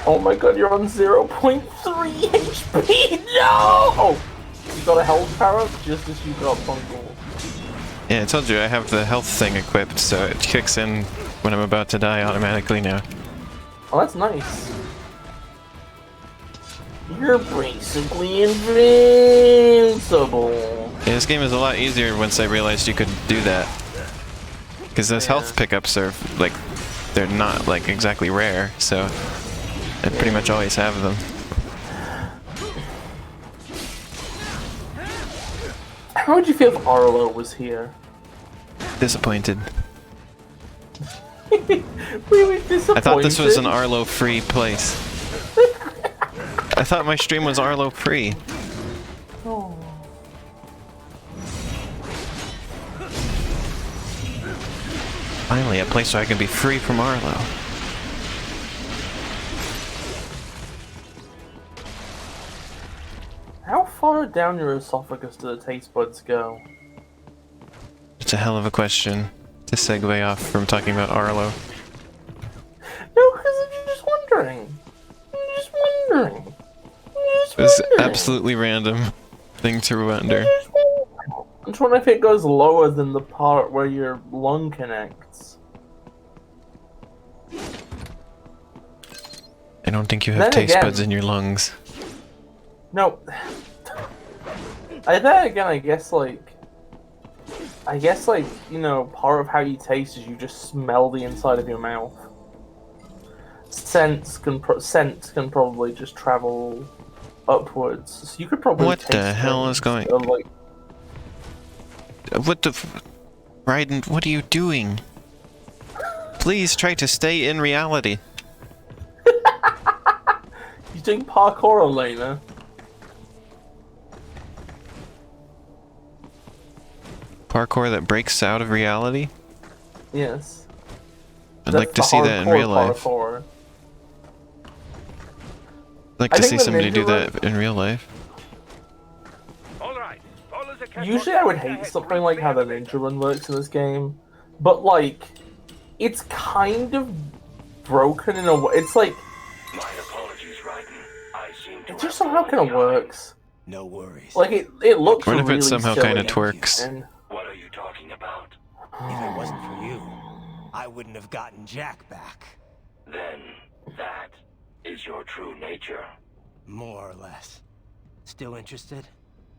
Oh my god, you're on 0.3 HP! No! Oh! You got a health power just as you got bungled. Yeah, I told you I have the health thing equipped, so it kicks in when I'm about to die automatically now. Oh, that's nice. You're basically invincible. Yeah, this game is a lot easier once I realized you could do that. Because those health pickups are, like, they're not, like, exactly rare, so I pretty much always have them. How would you feel if Arlo was here? Disappointed. We were disappointed. I thought this was an Arlo-free place. I thought my stream was Arlo-free. Oh. Finally, a place where I can be free from Arlo. How far down your esophagus do the taste buds go? It's a hell of a question to segue off from talking about Arlo. No, because I'm just wondering. It was absolutely random thing to wonder. I'm just wondering if it goes lower than the part where your lung connects. I don't think you have taste buds in your lungs. No. Then again, I guess, like, you know, part of how you taste is you just smell the inside of your mouth. Scent can probably just travel upwards. So you could probably What taste the hell is going? like, What the? Raiden, what are you doing? Please try to stay in reality. you're doing parkour, Elena. Parkour that breaks out of reality? Yes. I'd like to see that in real life. Parkour. I'd like to see somebody do that in real life. All right. Follow the catwalk Usually I would ahead hate to something like how the ninja run works in this game, but like, it's kind of broken in a way. It's like, My apologies, Raiden. I seem to it just somehow kind of works. No worries. Like it looks What if really it somehow silly, kind of twerks? and- What are you talking about? If it wasn't for you, I wouldn't have gotten Jack back. Then that is your true nature. More or less. Still interested?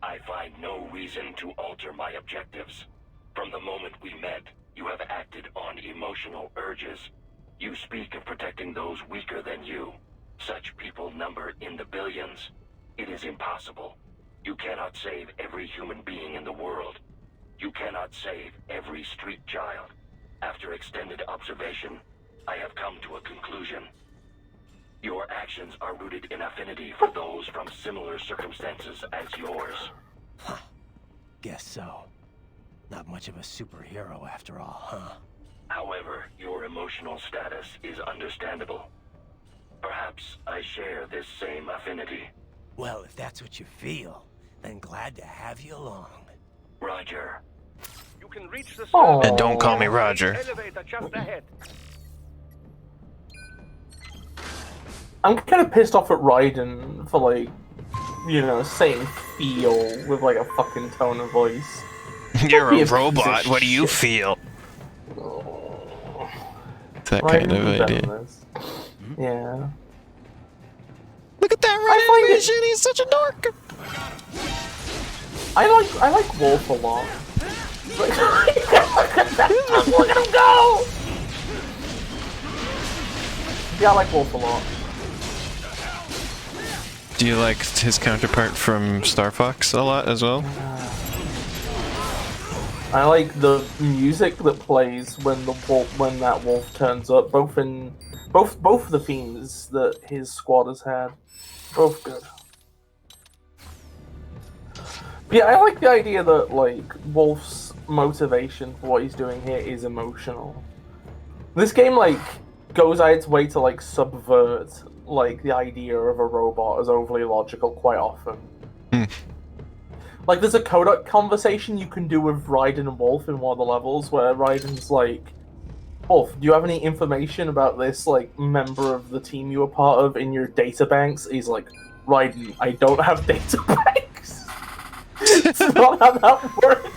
I find no reason to alter my objectives. From the moment we met, you have acted on emotional urges. You speak of protecting those weaker than you. Such people number in the billions. It is impossible. You cannot save every human being in the world. You cannot save every street child. After extended observation, I have come to a conclusion. Your actions are rooted in affinity for those from similar circumstances as yours. Guess so. Not much of a superhero after all, huh? However, your emotional status is understandable. Perhaps I share this same affinity. Well, if that's what you feel, then glad to have you along. Roger. You can reach the Aw. surface And don't call me via the Roger. elevator just ahead. I'm kind of pissed off at Raiden for like, you know, saying "feel" with like a fucking tone of voice. You're be a a piece of robot. What do you shit. feel? Oh. That Raiden, kind of you've done idea. this. Yeah. Look at that I find red it- animation. He's such a dork. I like Wolf a lot. Like, look at that! Look at him go! Yeah, I like Wolf a lot. Do you like his counterpart from Star Fox a lot as well? I like the music that plays when that wolf turns up. Both the themes that his squad has had, both good. But yeah, I like the idea that like Wolf's motivation for what he's doing here is emotional. This game like goes out its way to like subvert like the idea of a robot as overly logical quite often. Like, there's a Kodak conversation you can do with Raiden and Wolf in one of the levels, where Raiden's like, Wolf, do you have any information about this, like, member of the team you were part of in your databanks? He's like, Raiden, I don't have databanks. It's not how that works.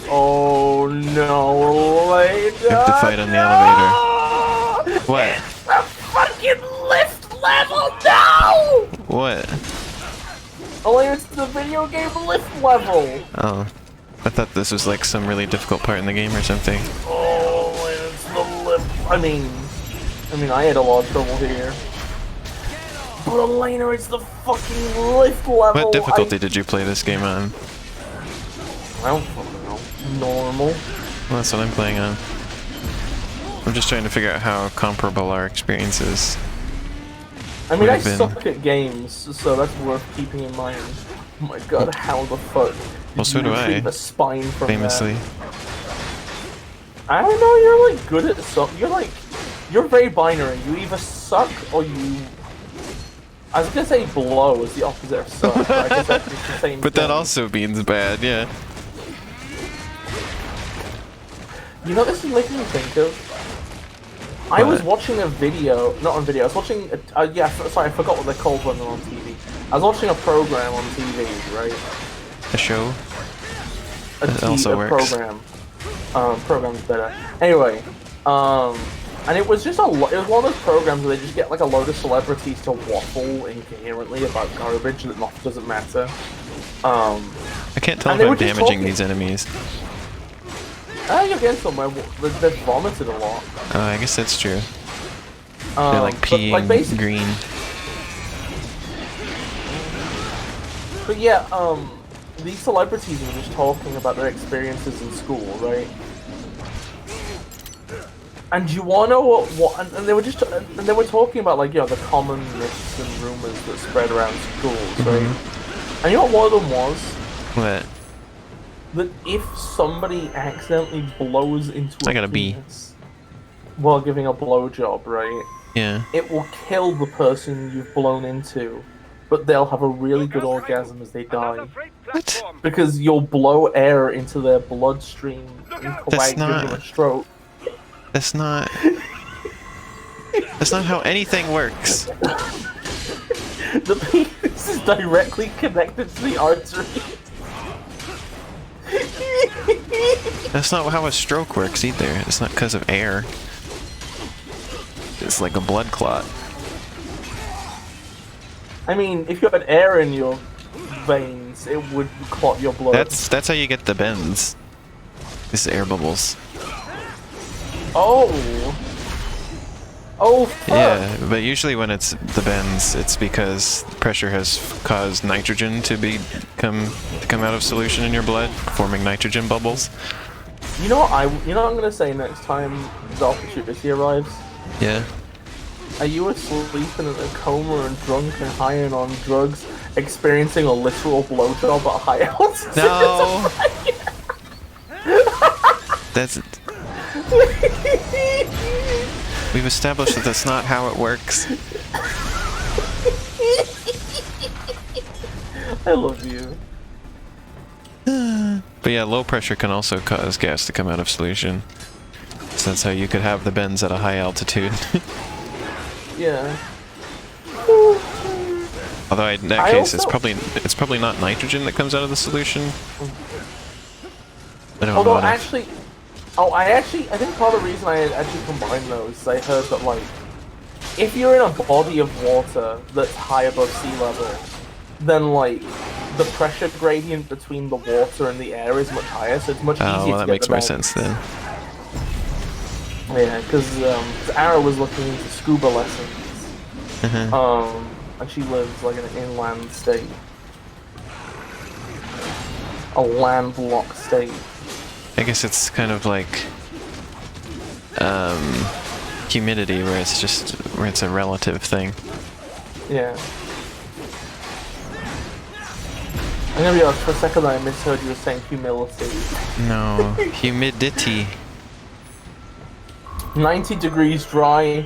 Oh no, later. You have to fight on the elevator. What? It's the fucking lift level, no! What? Oh, it's the video game lift level. Oh. I thought this was like some really difficult part in the game or something. Oh, it's the lift. I mean, I had a lot of trouble here. But Elena, it's the fucking lift level. What difficulty did you play this game on? I don't fucking know. Normal. Well, that's what I'm playing on. I'm just trying to figure out how comparable our experience is. I mean, I Would've been- suck at games, so that's worth keeping in mind. Oh my god, how the fuck Well, so did do you I, retrieve a spine from famously. that? I don't know, you're like good at something. You're very binary. You either suck or you... I was gonna say blow is the opposite of suck, but I guess that's just the same But thing. that also means bad, yeah. You know what this is making me think of? I was watching a video, not on video, I was watching, sorry, I forgot what they're called when they're on TV. I was watching a program on TV, right? A show? A That also works. program. Program's better. Anyway, and it was just it was one of those programs where they just get like a load of celebrities to waffle incoherently about garbage that doesn't matter. I can't tell And if they were I'm just damaging talking- these enemies. You're getting somewhere. They've vomited a lot. Oh, I guess that's true. They're like But, peeing basic- green. But yeah, these celebrities were just talking about their experiences in school, right? And you wanna know what? And they were just, and they were talking about like, you know, the common myths and rumors that spread around schools, right? And you know what one of them was? What? That if somebody accidentally blows into I got a B. penis while giving a blowjob, right? Yeah. It will kill the person you've blown into, but they'll have a really good orgasm as they die. What? Because you'll blow air into their bloodstream and That's give them not- a stroke. That's not... That's not how anything works. The penis is directly connected to the artery. That's not how a stroke works either. It's not because of air. It's like a blood clot. I mean, if you had air in your veins, it would clot your blood. That's how you get the bends. This is air bubbles. Oh! Oh, fuck! Yeah, but usually when it's the bends, it's because pressure has caused nitrogen to come out of solution in your blood, forming nitrogen bubbles. You know what I'm gonna say next time the opportunity arrives? Yeah. Are you asleep and in a coma and drunk and high and on drugs, experiencing a literal blowjob at high altitude? No. That's. We've established that that's not how it works. I love you. But yeah, low pressure can also cause gas to come out of solution. So that's how you could have the bends at a high altitude. Yeah. Although in that I case, also- it's probably not nitrogen that comes out of the solution. I don't Although know. actually, I think part of the reason I actually combined those is I heard that like, if you're in a body of water that's high above sea level, then like the pressure gradient between the water and the air is much higher, so it's much easier Oh, well, to that get makes the more bends. sense then. Yeah, because Ara was looking into scuba lessons, and she lives like in an inland state, a landlocked state. I guess it's kind of like humidity, where it's a relative thing. Yeah. I'm gonna be honest, for a second I misheard you were saying humility. No, humidity. 90 degrees dry,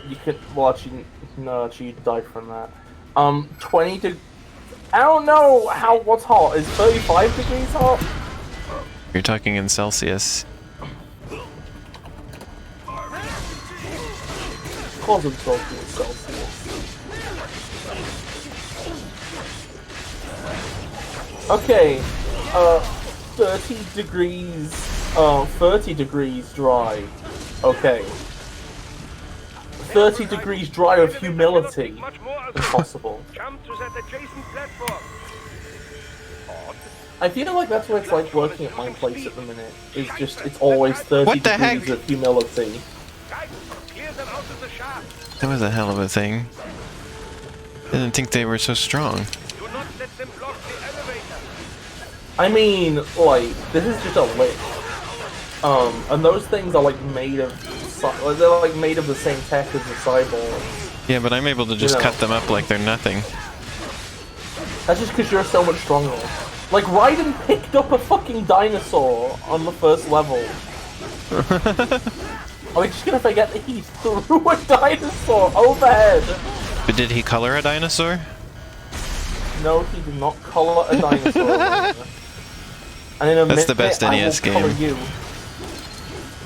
you could, well actually, no, actually you died from that. 20 to, I don't know what's hot, is 35 degrees hot? You're talking in Celsius. Of course I'm talking in Celsius. Okay, 30 degrees, 30 degrees dry. Okay. 30 degrees dry of humility. Impossible. Jump to that adjacent platform. Odd. I feel like that's what it's like working at my place at the minute. It's always 30 What the degrees heck? of humility. Guys, clear them out of the shaft. That was a hell of a thing. Didn't think they were so strong. Do not let them block the elevator. I mean, like, this is just a lift. And those things are like made of, they're like made of the same tech as the cyborgs. Yeah, but I'm able to just You know. cut them up like they're nothing. That's just because you're so much stronger. Like, Raiden picked up a fucking dinosaur on the first level. Are we just gonna forget that he threw a dinosaur overhead? But did he color a dinosaur? No, he did not color a dinosaur. And in a That's the minute, best I will NES color game. you.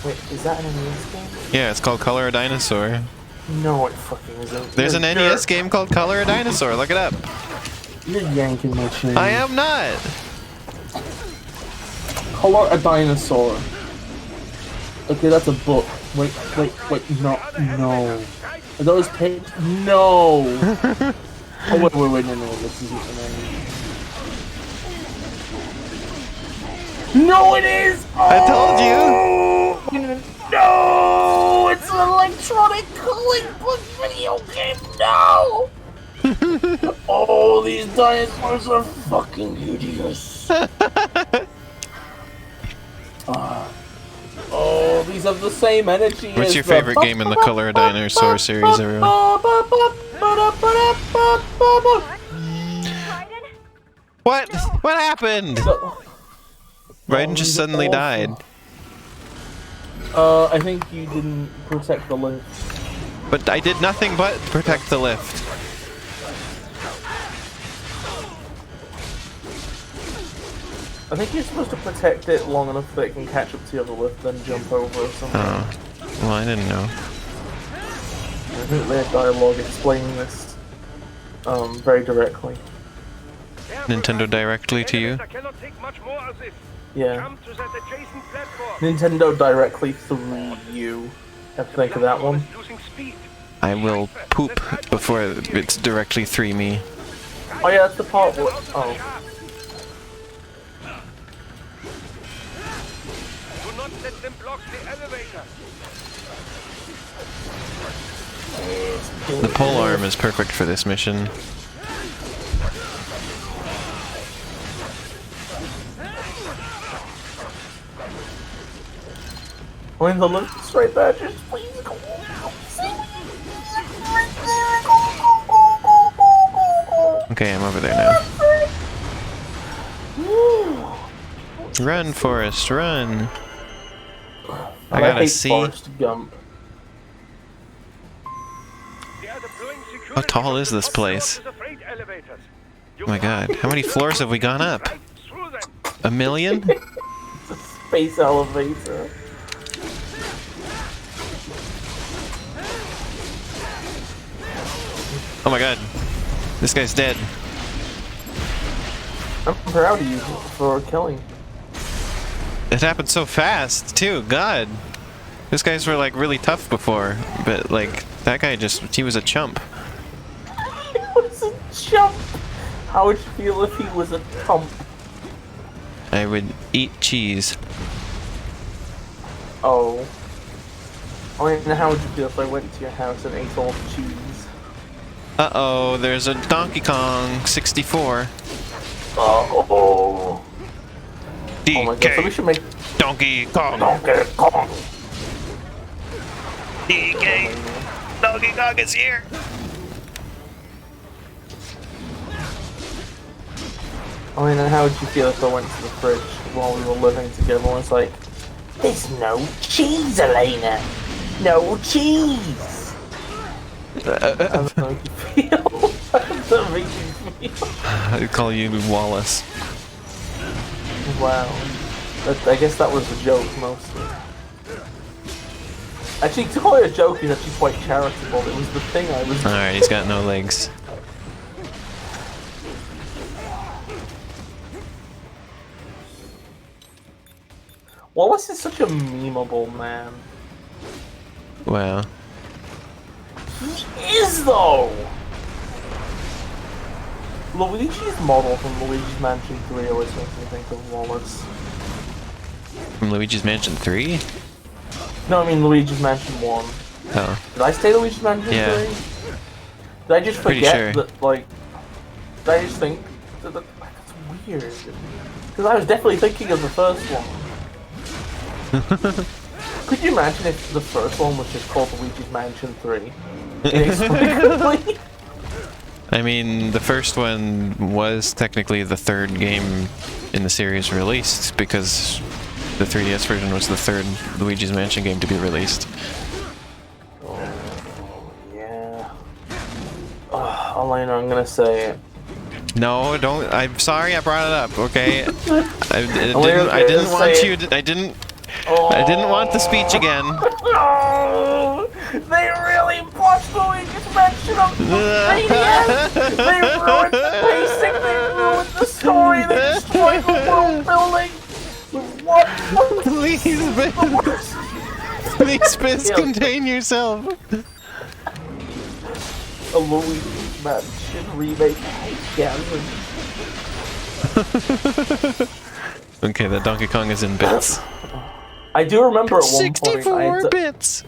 Wait, is that an NES game? Yeah, it's called Color a Dinosaur. No, it fucking isn't. There's an NES game called Color a Dinosaur. Look it up. You're yanking my chain. I am not. Color a dinosaur. Okay, that's a book. Wait, no. Are those pigs? No! Oh, wait, no, this isn't the name. No, it is! I told you. No! It's an electronic comic book video game, no! Oh, these dinosaurs are fucking hideous. Oh, these have the same energy. What's as your the favorite game in the Color a Dinosaur series, everyone? What? What happened? Raiden just suddenly died. I think you didn't protect the lift. But I did nothing but protect the lift. I think you're supposed to protect it long enough that it can catch up to the other lift, then jump over or something. Oh. Well, I didn't know. I think they had dialogue explaining this very directly. Nintendo directly to you? I cannot take much more of this. Yeah. Jump to that adjacent platform. Nintendo directly through you. Have to think of that one. Losing speed. I will poop before it's directly through me. Oh yeah, that's the part where... Oh. Do not let them block the elevator. The pole arm is perfect for this mission. When the lift's right there, just please go. Okay, I'm over there now. Run, Forrest, run! I gotta hate see. Forrest Gump. How tall is this place? Oh my god, how many floors have we gone up? A million? It's a space elevator. Oh my god, this guy's dead. I'm proud of you for killing. It happened so fast, too, god. These guys were like really tough before, but like, that guy he was a chump. He was a chump! How would you feel if he was a chump? I would eat cheese. Oh. I mean, how would you feel if I went to your house and ate all the cheese? Uh-oh, there's a Donkey Kong 64. Oh. DK Oh my god, so we should make Donkey Kong. Donkey Kong. DK Donkey Kong is here. I mean, how would you feel if I went to the fridge while we were living together and was like, there's no cheese, Elena! No cheese! How does that make you feel? How does that make you feel? I'd call you Wallace. Wow. I guess that was the joke, mostly. Actually, to call it a joke is actually quite charitable. It was the thing I was... Alright, he's got no legs. Wallace is such a memeable man. Wow. He is, though! Luigi's model from Luigi's Mansion 3 always makes me think of Wallace. From Luigi's Mansion 3? No, I mean Luigi's Mansion 1. Oh. Did I say Luigi's Mansion Yeah. 3? Did I just Pretty forget sure. that, like... Did I just think... That's weird. Because I was definitely thinking of the first one. Could you imagine if the first one was just called Luigi's Mansion 3? Inexplicably? I mean, the first one was technically the third game in the series released, because the 3DS version was the third Luigi's Mansion game to be released. Yeah. Elena, I'm gonna say it. No, don't. I'm sorry I brought it up. Okay, I didn't want the speech again. Oh, they really botched Luigi's Mansion on the 3DS! They ruined the pacing, they ruined the story, they destroyed the world building! What? Please, Biz. Please, Biz, contain yourself. A Luigi's Mansion remake again. Okay, that Donkey Kong is in bits. I do remember at one point 64 bits.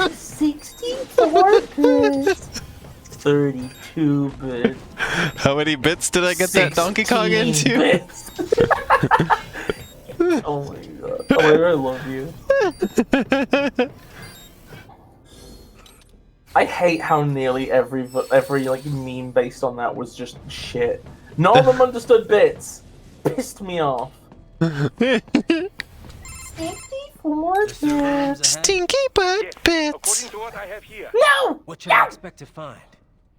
64 bits. 32 bits. How many bits did I get that Donkey Kong into? Bits. Oh my god. Oh, I love you. I hate how nearly every like meme based on that was just shit. None of them understood bits. Pissed me off. 64 bits. Stinky butt Yes, bits. according to what I have here. No! What should I expect to find?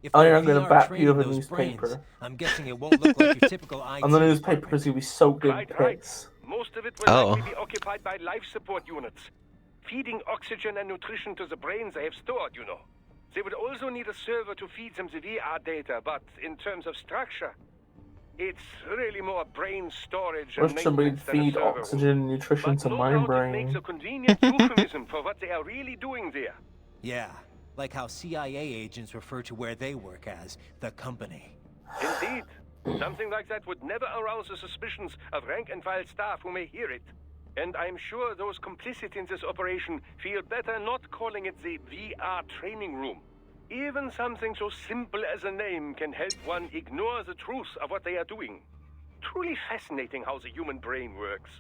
If Oh, they're yeah, I'm gonna VR bat training you of a those newspaper. brains, I'm guessing it won't look like your typical IT. On the newspaper is gonna be soaked in Right. piss. Most of it will Oh. likely be occupied by life support units. Feeding oxygen and nutrition to the brains they have stored, you know. They would also need a server to feed them the VR data, but in terms of structure, it's really more brain storage and Wish somebody maintenance than a feed server room. oxygen and nutrition But to no my doubt it brain. makes a convenient euphemism for what they are really doing there. Yeah, like how CIA agents refer to where they work as the company. Indeed. Something like that would never arouse the suspicions of rank-and-file staff who may hear it. And I'm sure those complicit in this operation feel better not calling it the VR training room. Even something so simple as a name can help one ignore the truth of what they are doing. Truly fascinating how the human brain works.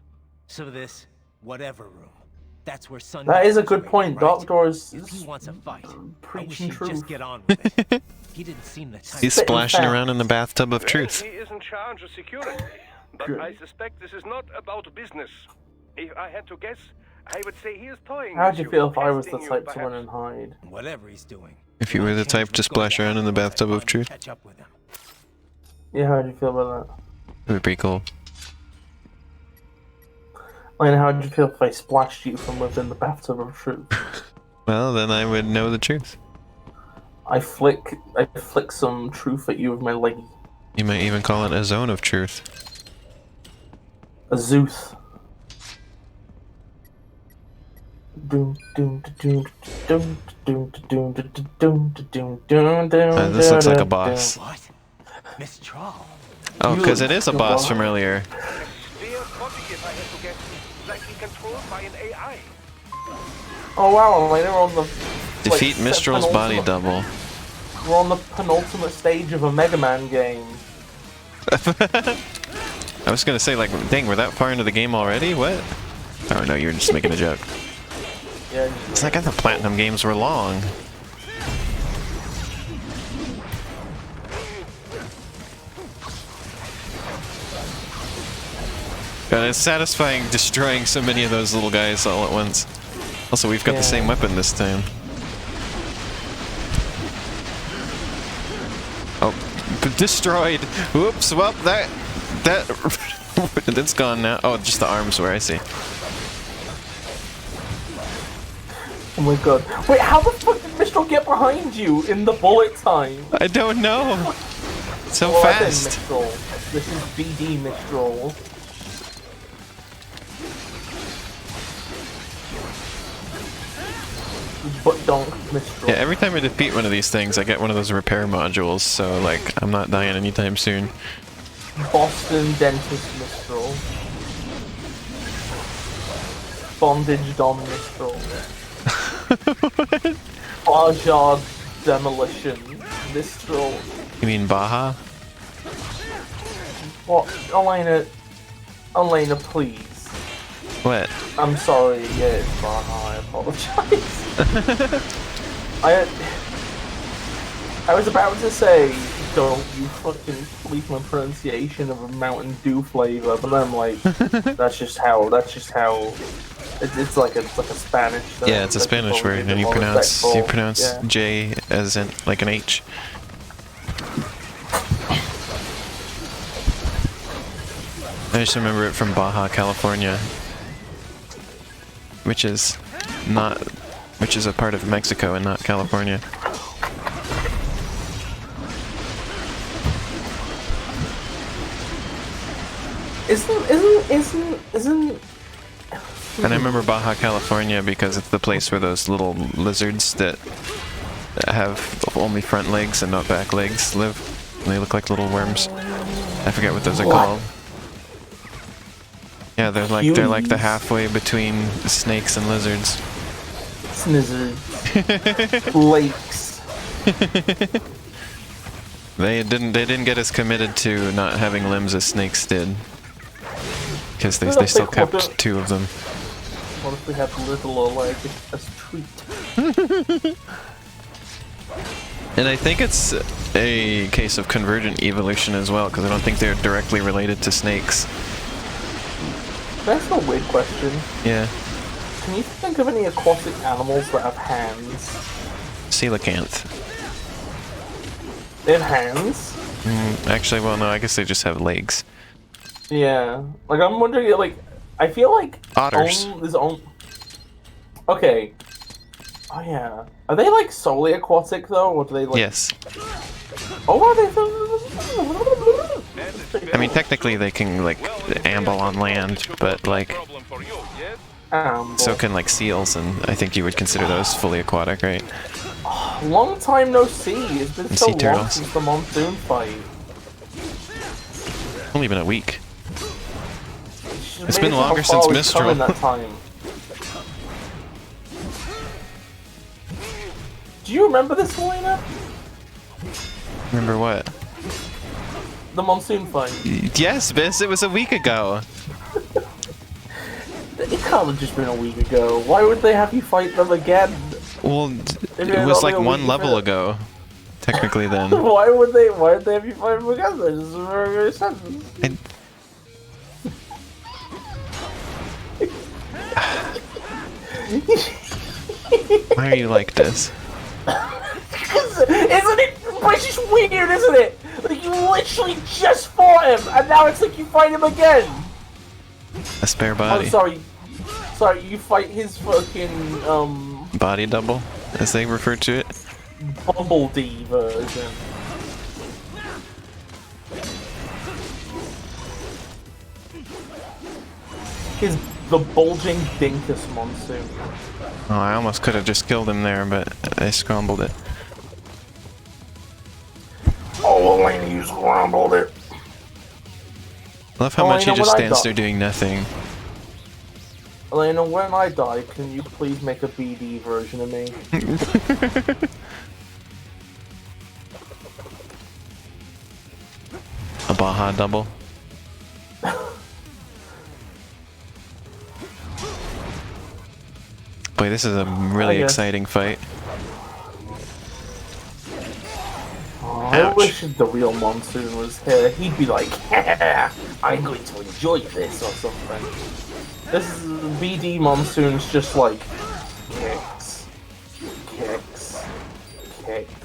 So this, whatever room, that's where Sun. That is a good point. Right? Doctor's If he wants a fight, I wish preaching he'd just truth. get on with it. He didn't seem the type. He's Spitting splashing facts. around in the bathtub of Well, truth. he is in charge of security. But Good. I suspect this is not about business. If I had to guess, I would say he is toying How'd with you feel if I was the testing you, type to run perhaps. and hide? Whatever he's doing. If you were the type to splash around in the bathtub of truth, Catch up with him. Yeah, how'd you feel about that? it would be cool. Lena, how'd you feel if I splashed you from within the bathtub of truth? Well, then I would know the truth. I flick some truth at you with my leggy. You might even call it a zone of truth. A Zeus. Doom doom doom doom doom doom doom doom doom doom doom. This looks like a boss. What? Miss Troll. Oh, because it is a boss from earlier. Sphere body, if I had to guess, likely controlled by an AI. Oh wow, Lena, we're on the Defeat Mistral's body penultimate- double. We're on the penultimate stage of a Mega Man game. I was gonna say, like, dang, we're that far into the game already? What? Oh no, you're just making a joke. Yeah. It's like I thought Platinum games were long. God, it's satisfying destroying so many of those little guys all at once. Also, we've got the same weapon this time. Oh, destroyed! Whoops! Well, that it's gone now. Oh, just the arms were. I see. Oh my god. Wait, how the fuck did Mistral get behind you in the bullet time? I don't know. So Well, I fast. said Mistral. This is BD Mistral. But don't Mistral. Yeah, every time I defeat one of these things, I get one of those repair modules, so like, I'm not dying anytime soon. Boston Dentist Mistral. Bondage Dom Mistral. Barjard Demolition Mistral. You mean Baja? What? Elena, please. What? I'm sorry, yeah, it's Baja, I apologize. I was about to say, don't you fucking police my pronunciation of a Mountain Dew flavor, but then I'm like, that's just how, it's like a Spanish thing. Yeah, it's a Spanish word, and you pronounce yeah. J as in, like an H. I just remember it from Baja, California, which is a part of Mexico and not California. Isn't And I remember Baja, California because it's the place where those little lizards that have only front legs and not back legs live. And they look like little worms. I forget what those are called. Yeah, they're like the halfway between snakes and lizards. Snizzards. Lakes. They didn't get as committed to not having limbs as snakes did. Because they still kept 2 of them. What if we had little leg as treat? And I think it's a case of convergent evolution as well, because I don't think they're directly related to snakes. That's a weird question. Yeah. Can you think of any aquatic animals that have hands? Coelacanth. They have hands? Actually, well, no, I guess they just have legs. Yeah. Like, I'm wondering, like, I feel like... Otters. Okay. Oh, yeah. Are they, like, solely aquatic, though? Or do they, like... Yes. Oh, are they... I mean, technically they can, like, amble on land, but, like... So can, like, seals, and I think you would consider those fully aquatic, right? Long time no see. It's been And so sea long turtles. since the monsoon fight. Only been a week. It's been longer since Mistral. In that time. Do you remember this, Elena? Remember what? The monsoon fight. Yes, Biss, it was a week ago. It can't have just been a week ago. Why would they have you fight them again? Well, it was like one level ago, technically then. Why would they have you fight them again? That doesn't make any sense. Why are you like this? Isn't it? It's just weird, isn't it? Like, you literally just fought him, and now it's like you fight him again. A spare body. Oh, sorry, you fight his fucking, Body double, as they refer to it. Bumblebee version. The bulging dinkus monsoon. Oh, I almost could have just killed him there, but I scrambled it. Oh, Elena, you scrambled it. Love how much he just stands there doing nothing. Elena, when I die, can you please make a BD version of me? A Baja double. Boy, this is a really exciting fight. I Ouch. wish the real monsoon was here. He'd be like, I'm going to enjoy this or something. This is BD monsoon's just like kicks,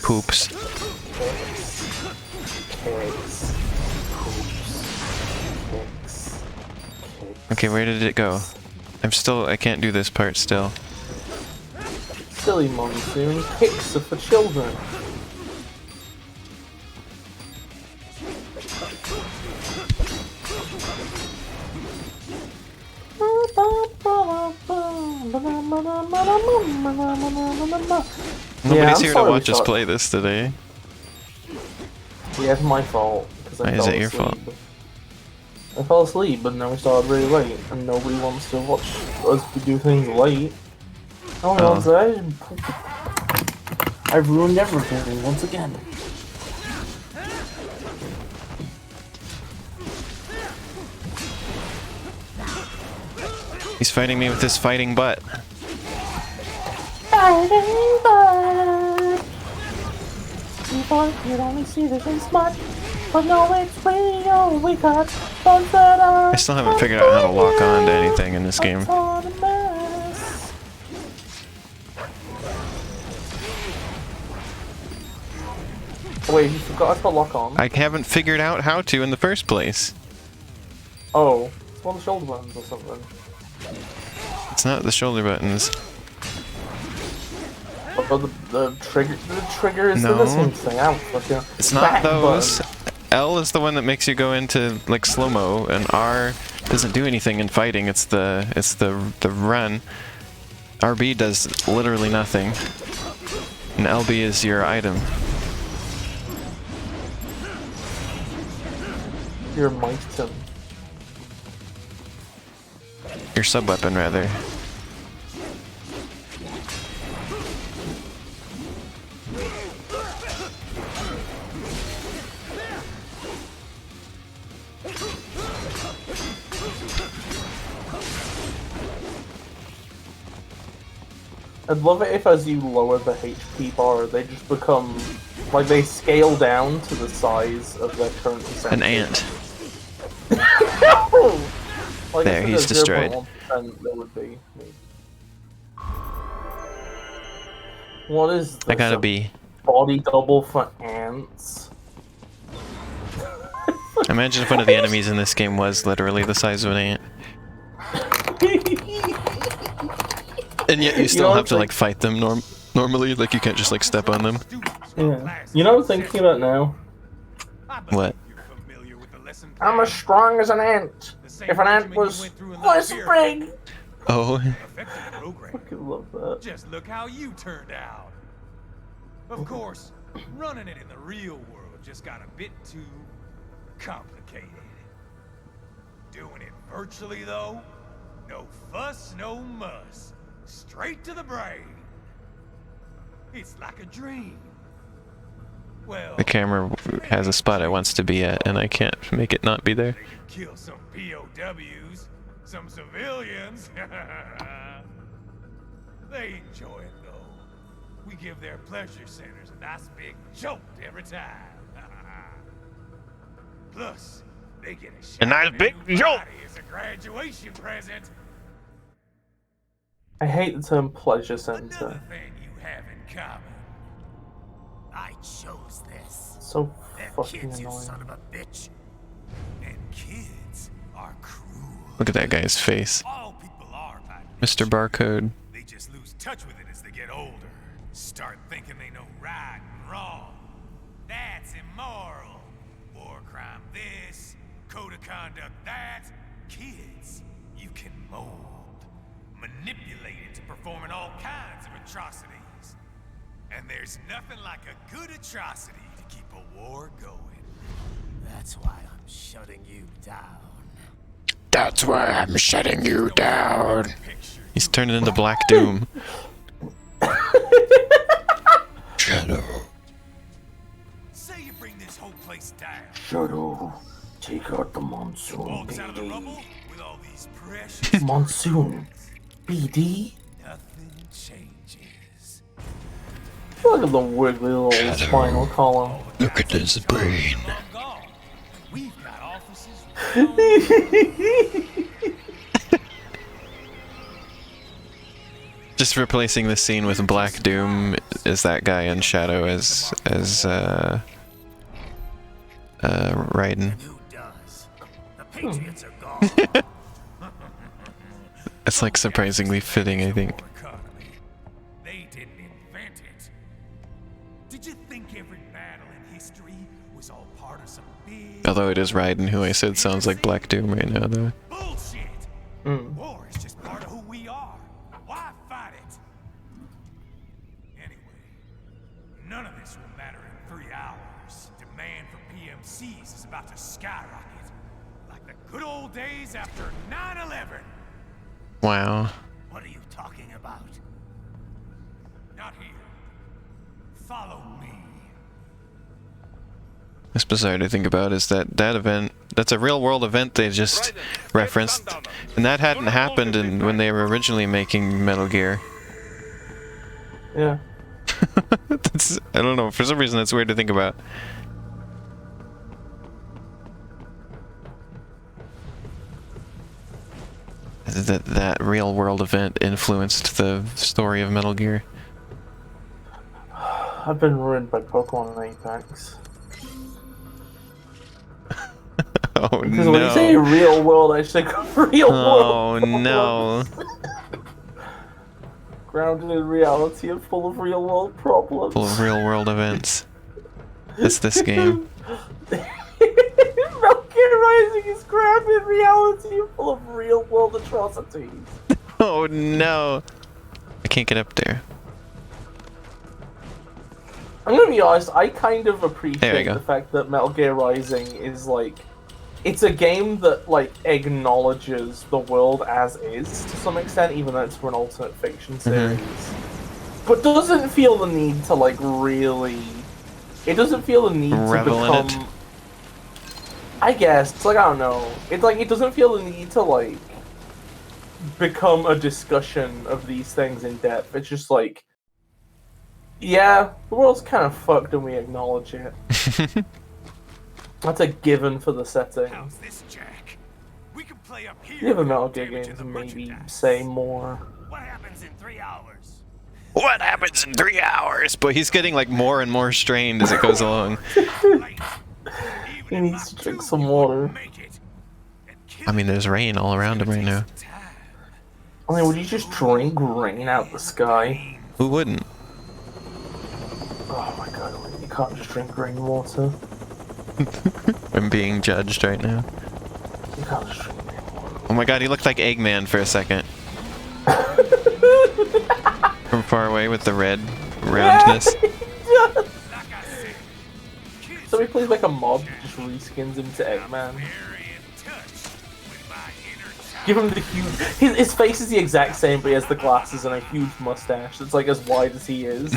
Poops. kicks, Okay, where did it go? I can't do this part still. Silly monsoon, kicks are for children. Nobody's here to watch us play this today. Yeah, it's my fault. Why is it your fault? I fell asleep, but now we started really late, and nobody wants to watch us do things late. No one wants that. I've ruined everything once again. He's fighting me with his fighting butt. Fighting butt. People, you'd only see this in smart, but no, it's real. We got buns that are. I still haven't figured out how to lock on to anything in this game. Autonomous. Wait, you forgot to lock on? I haven't figured out how to in the first place. Oh, it's one of the shoulder buttons or something. It's not the shoulder buttons. Oh, the trigger is the same thing. It's not those. L is the one that makes you go into like slow-mo, and R doesn't do anything in fighting. It's the run. RB does literally nothing, and LB is your item. Your item. Your sub-weapon, rather. I'd love it if as you lower the HP bar, they just become, like, they scale down to the size of their current percentage. An ant. Like there, he's destroyed. There would be. What is this? I gotta be. Body double for ants? Imagine if one of the enemies in this game was literally the size of an ant. And yet you still have to like fight them normally, like you can't just like step on them. Yeah. You know what I'm thinking about now? What? I'm as strong as an ant. If an ant was this big. Oh. I fucking love that. Just look how you turned out. Of course, running it in the real world just got a bit too complicated. Doing it virtually though, no fuss, no muss. Straight to the brain. It's like a dream. Well, The camera has a spot it wants to be at, and I can't make it not be there. they can kill some POWs, some civilians. They enjoy it though. We give their pleasure centers a nice big jolt every time. Plus, they get a shot nice of a big new jolt. body as a graduation present. I hate the term pleasure Another center. thing you have in common. I chose this. So They're fucking kids, you annoying. son of a bitch. And kids are cruel. Look at that guy's face. All people are by Mr. nature. Barcode. They just lose touch with it as they get older. Start thinking they know right and wrong. That's immoral. War crime this, code of conduct that. Kids, you can mold, manipulate into performing all kinds of atrocities. And there's nothing like a good atrocity to keep a war going. That's why I'm shutting you down. That's why I'm shutting you down. He's turning into Black Doom. Shadow. Say you bring this whole place down. Shadow, take out the monsoon, Walks out of the BD. rubble with all these precious Monsoon, BD. Nothing changes. Look at the wiggly little spinal column. Look at his brain. I'm gone. We've got offices. Just replacing the scene with Black Doom is that guy in Shadow as Raiden. Who does? The Patriots are gone. It's like surprisingly fitting, I think. Economy. They didn't invent it. Did you think every battle in history was all part of some big Although it is Raiden, who I said sounds like Black Doom right now, though. bullshit? Mm. War is just part of who we are. Why fight none of this will matter in 3 hours. Demand for PMCs is about to skyrocket. Like the good old days after 9/11. Wow. What are you talking about? Not here. Follow me. What's bizarre to think about is that that event, that's a real world event they just referenced, and that hadn't happened when they were originally making Metal Gear. Yeah. I don't know, for some reason that's weird to think about. That real world event influenced the story of Metal Gear. I've been ruined by Pokemon and Apex. Oh Because when you say no. real world, I think of real Oh world. no. Grounded in reality and full of real world problems. Full of real world events. That's this game. Metal Gear Rising is grounded in reality and full of real world atrocities. Oh no. I can't get up there. I'm gonna be honest, I kind of There we appreciate go. the fact that Metal Gear Rising is like, it's a game that like acknowledges the world as is to some extent, even though it's for an alternate fiction series. But doesn't feel the need to like really, it doesn't feel the need Revel to in become, it. I guess, it's like, I don't know, it's like, it doesn't feel the need to like become a discussion of these things in depth. It's just like, yeah, the world's kind of fucked and we acknowledge it. That's a given for the setting. How's this, Jack? We can play up here. The other Metal Gear Damage games in the maybe merchandise. say more. What happens in 3 hours? What happens in 3 hours? But he's getting like more and more strained as it goes along. He needs to drink some water. I mean, there's rain all around him right now. I mean, would you just drink rain out the sky? Who wouldn't? Oh my god, you can't just drink rainwater. I'm being judged right now. You can't just drink rainwater. Oh my god, he looked like Eggman for a second. From far away with the red roundness. So he plays like a mob, just reskins him to Eggman. Give him the huge... His face is the exact same, but he has the glasses and a huge mustache that's like as wide as he is.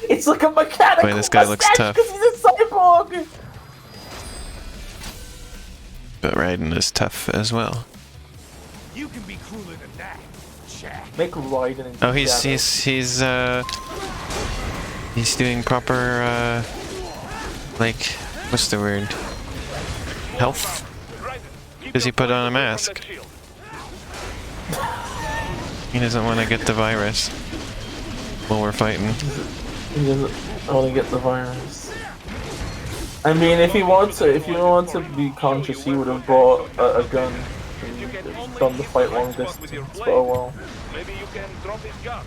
It's like a mechanical Boy, this guy looks tough. because he's a cyborg! But Raiden is tough as well. You can be cooler than that, Jack. Make Raiden into Oh, he's doing proper like, what's the word? Health? Because he put on a mask. He doesn't want to get the virus while we're fighting. He doesn't only get the virus. I mean, if he wanted to be conscious, he would have brought a gun and done the fight long distance. But oh well. Maybe you can drop his gun.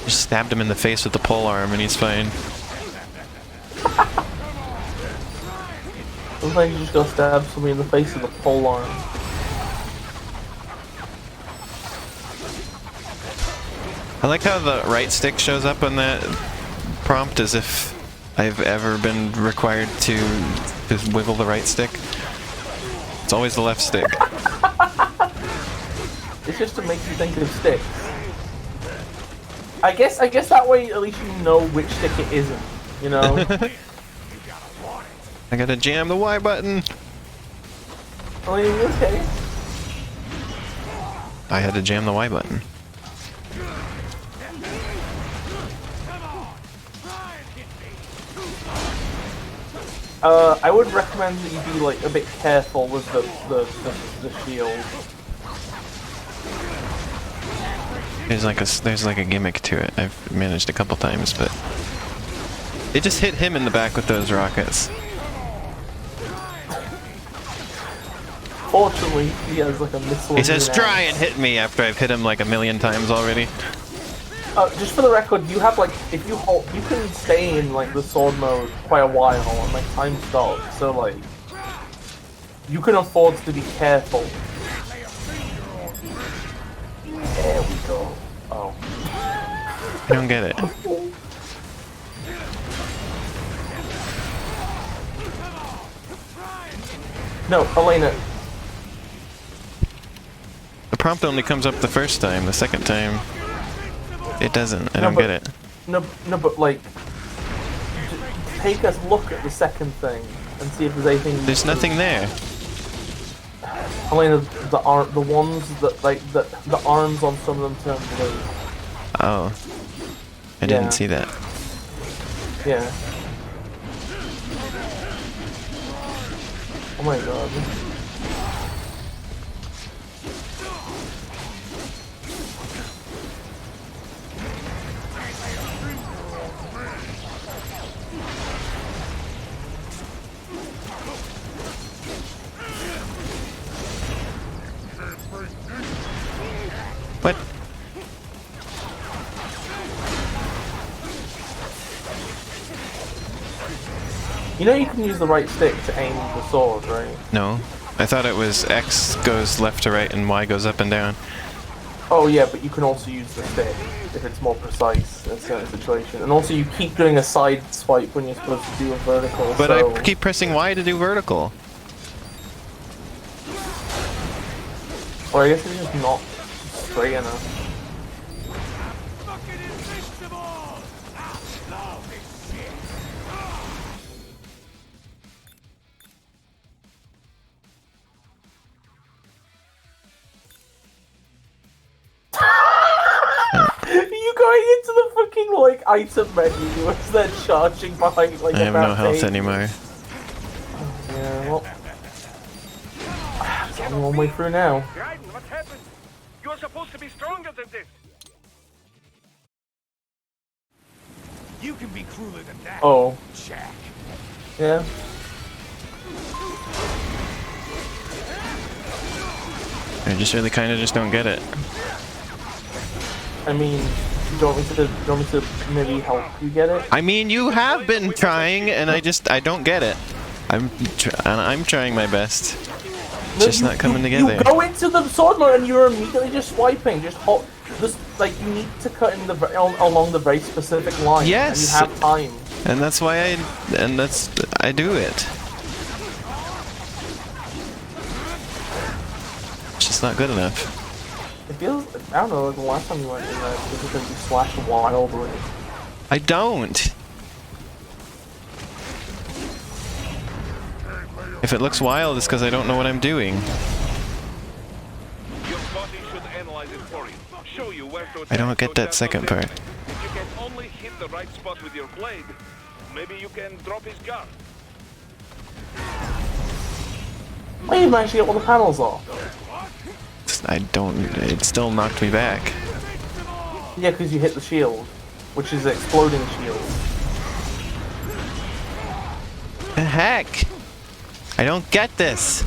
Just stabbed him in the face with the pole arm and he's fine. Sometimes you just gotta stab somebody in the face with a pole arm. I like how the right stick shows up on that prompt as if I've ever been required to wiggle the right stick. It's always the left stick. It's just to make you think of sticks. I guess that way at least you know which stick it isn't, you know? I gotta jam the Y button. I mean, okay. I had to jam the Y button. I would recommend that you be like a bit careful with the shield. There's like a gimmick to it. I've managed a couple times, but it just hit him in the back with those rockets. Fortunately, he has like a missile. He says, in "Try his and hit me," after I've hit him like a million times already. Just for the record, you have like, if you hold, you can stay in like the sword mode quite a while and like time stops, so like, you can afford to be careful. There we go. Oh. I don't get it. No, Elena. The prompt only comes up the first time. The second time, it doesn't. I don't get it. No, but like, take a look at the second thing and see if there's anything. There's nothing there. Elena, the ones that like the arms on some of them turn blue. Oh. I Yeah. didn't see that. Yeah. Oh my god. What? You know you can use the right stick to aim the sword, right? No. I thought it was X goes left to right and Y goes up and down. Oh yeah, but you can also use the stick if it's more precise in a certain situation. And also you keep doing a side swipe when you're supposed to do a vertical. But so... I keep pressing Y to do vertical. Or I guess it's just not straight enough. Fucking invincible! Outlaw this shit! You going into the fucking like item menu as they're charging behind like I have no about health days. anymore. Yeah, well, it's only one way through now. Raiden, what happened? You're supposed to be stronger than this. You can be crueler than that, Oh, Jack. yeah. I just really kind of just don't get it. I mean, do you want me to maybe help you get it? I mean, you have been trying, and I don't get it. I'm trying my best. It's just not coming together. You go into the sword mode and you're immediately just swiping. Just hold. Just like you need to cut in along the very specific line. Yes. And you have time. And that's why I do it. It's just not good enough. It feels. I don't know. Like the last time you went in there, it was because you slashed wildly. I don't. If it looks wild, it's because I don't know what I'm doing. Your body should analyze it for you. Show you where to attack. I don't get that second part. If you can only hit the right spot with your blade, maybe you can drop his guard. Why you managed to get all the panels off? It still knocked me back. Yeah, because you hit the shield, which is an exploding shield. The heck? I don't get this.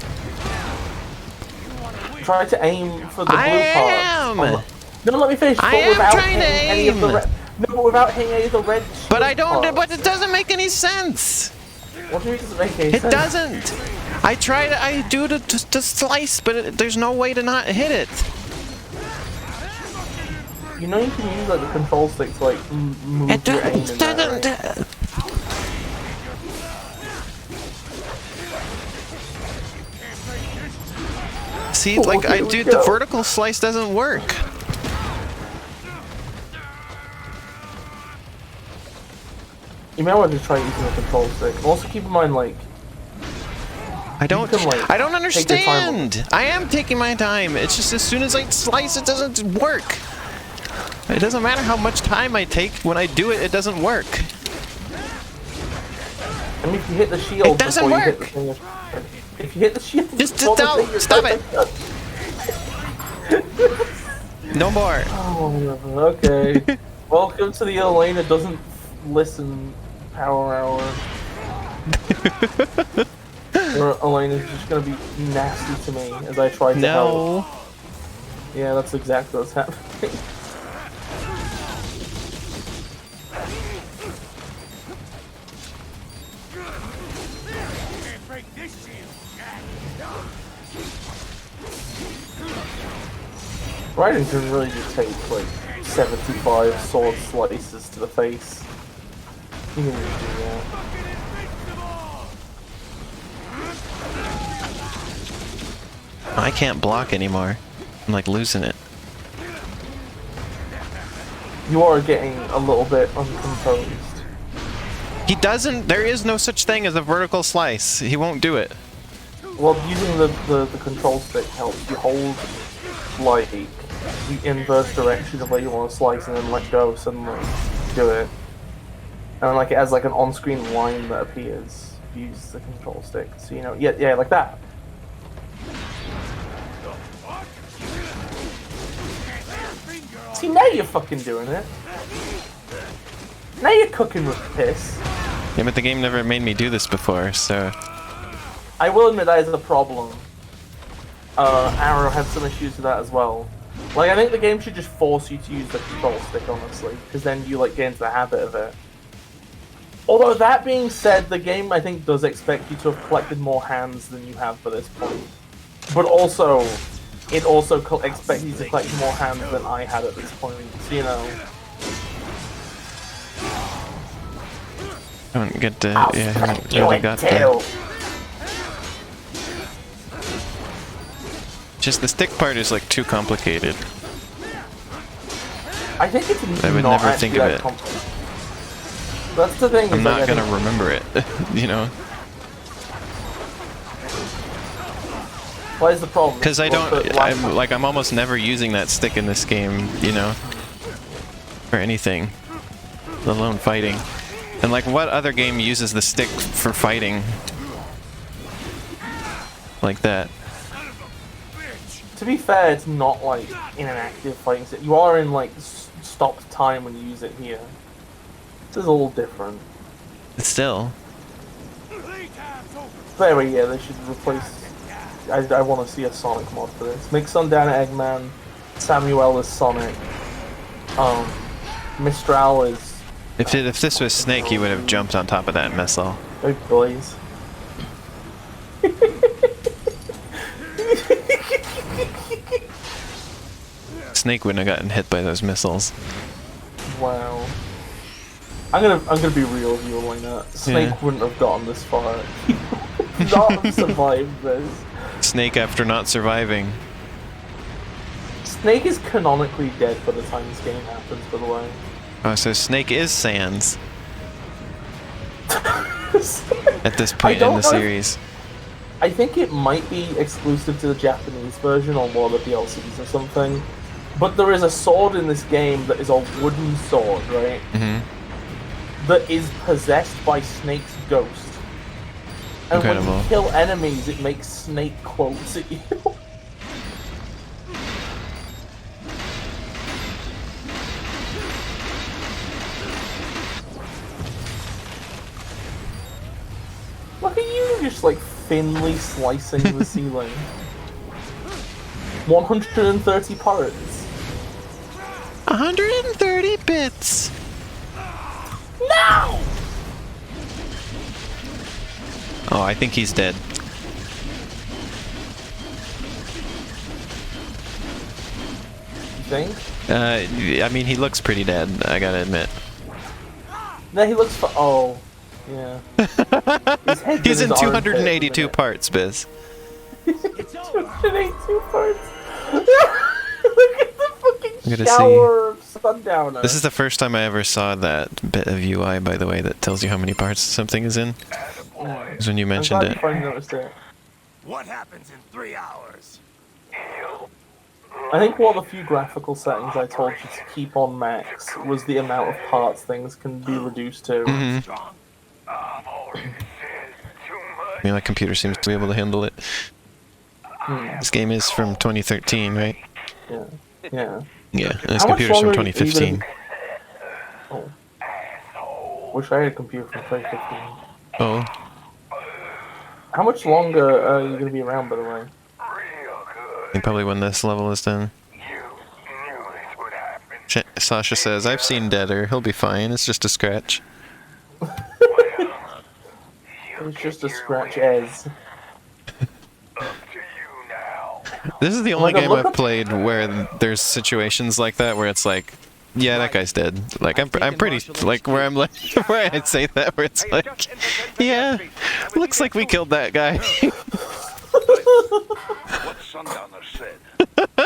Try to aim for the blue I am! part. No, let me finish. I but am without trying to hitting any of the aim. no, but without hitting any of the red. But I shield don't. parts. But it doesn't make any sense. What do you mean it doesn't make any It sense? doesn't. I do to slice, but there's no way to not hit it. You know you can use like the control stick to like move It your aim in there, doesn't. right? See, Oh, like here we the go. vertical slice doesn't work. You may want to try using the control stick. Also keep in mind like I don't can, like, I don't take your time. understand. I am taking my time. It's just as soon as I slice, it doesn't work. It doesn't matter how much time I take. When I do it, it doesn't work. I mean if you hit the shield It doesn't before you hit work. the thing, if you hit the shield Just before the don't. thing, Stop it. No more. Oh, okay. Welcome to the Elena doesn't listen power hour. Where Elena's just gonna be nasty to me as I try to help. No. Yeah, that's exactly what's happening. Can't break this shield, Jack. Raiden can really just take like 75 sword slices to the face. He can just do that. I can't block anymore. I'm like losing it. You are getting a little bit uncomposed. He doesn't. There is no such thing as a vertical slice. He won't do it. Well, using the control stick helps you hold like the inverse direction of where you want to slice and then let go suddenly. Do it. And like it has like an on-screen line that appears if you use the control stick. So you know, yeah, like that. See, now you're fucking doing it. Now you're cooking with piss. Yeah, but the game never made me do this before, so... I will admit that is a problem. Arrow had some issues with that as well. Like, I think the game should just force you to use the control stick, honestly, because then you like get into the habit of it. Although that being said, the game I think does expect you to have collected more hands than you have for this point. But also, it also expects you to collect more hands than I had at this point. So you know. I don't get to... Yeah, I haven't really got to... Just the stick part is like too complicated. I think it's I would not never think of that it. complicated. That's the thing. I'm is, not like, gonna remember it, you know? What is the problem? Because I don't... I'm almost never using that stick in this game, you know? For anything. Let alone fighting. And like, what other game uses the stick for fighting? Like that. To be fair, it's not like in an active fighting set. You are in like stopped time when you use it here. This is a little different. But still. But anyway, yeah, they should replace... I want to see a Sonic mod for this. Make Sundown Eggman, Samuel is Sonic, Mistral is... If this was Snake, he would have jumped on top of that missile. Big boys. Snake wouldn't have gotten hit by those missiles. Wow. I'm gonna be real with you, Elena. Snake wouldn't have gotten this far. He would not have survived this. Snake after not surviving. Snake is canonically dead by the time this game happens, by the way. Oh, so Snake is Sans. At this point in the series. I think it might be exclusive to the Japanese version or one of the DLCs or something. But there is a sword in this game that is a wooden sword, right? Mm-hmm. That is possessed by Snake's ghost. And Incredible. when you kill enemies, it makes Snake quotes at you. Look at you, just like thinly slicing the ceiling. 130 parts. 130 bits! No! Oh, I think he's dead. You think? I mean, he looks pretty dead, I gotta admit. No, he looks for. Oh, yeah. His head's He's in his 282 armpit, parts, Biz. He's in 282 parts. Look at the fucking gotta shower of Sundowner. This is the first time I ever saw that bit of UI, by the way, that tells you how many parts something is in. It was when you mentioned I'm glad it. you finally noticed it. What happens in 3 hours? I think one of the few graphical settings I told you to keep on max was the amount of parts things can be reduced to. Mm-hmm. I mean, my computer seems to be able to handle it. This game is from 2013, right? Yeah. Yeah. Yeah, and this How much computer's from longer are you 2015. Oh. Wish I had a computer from 2015. Oh, How much longer are you going to be around, by the way? I think probably when this level is done. Sasha says, I've seen Deader, he'll be fine, it's just a scratch. It's just a scratch as. This is the Oh my only God, game look I've up- played where there's situations like that where it's like, yeah, that guy's dead. Like I'm pretty like where I'm like where I'd say that where it's like, yeah, looks like we killed that guy. What Sundowner said.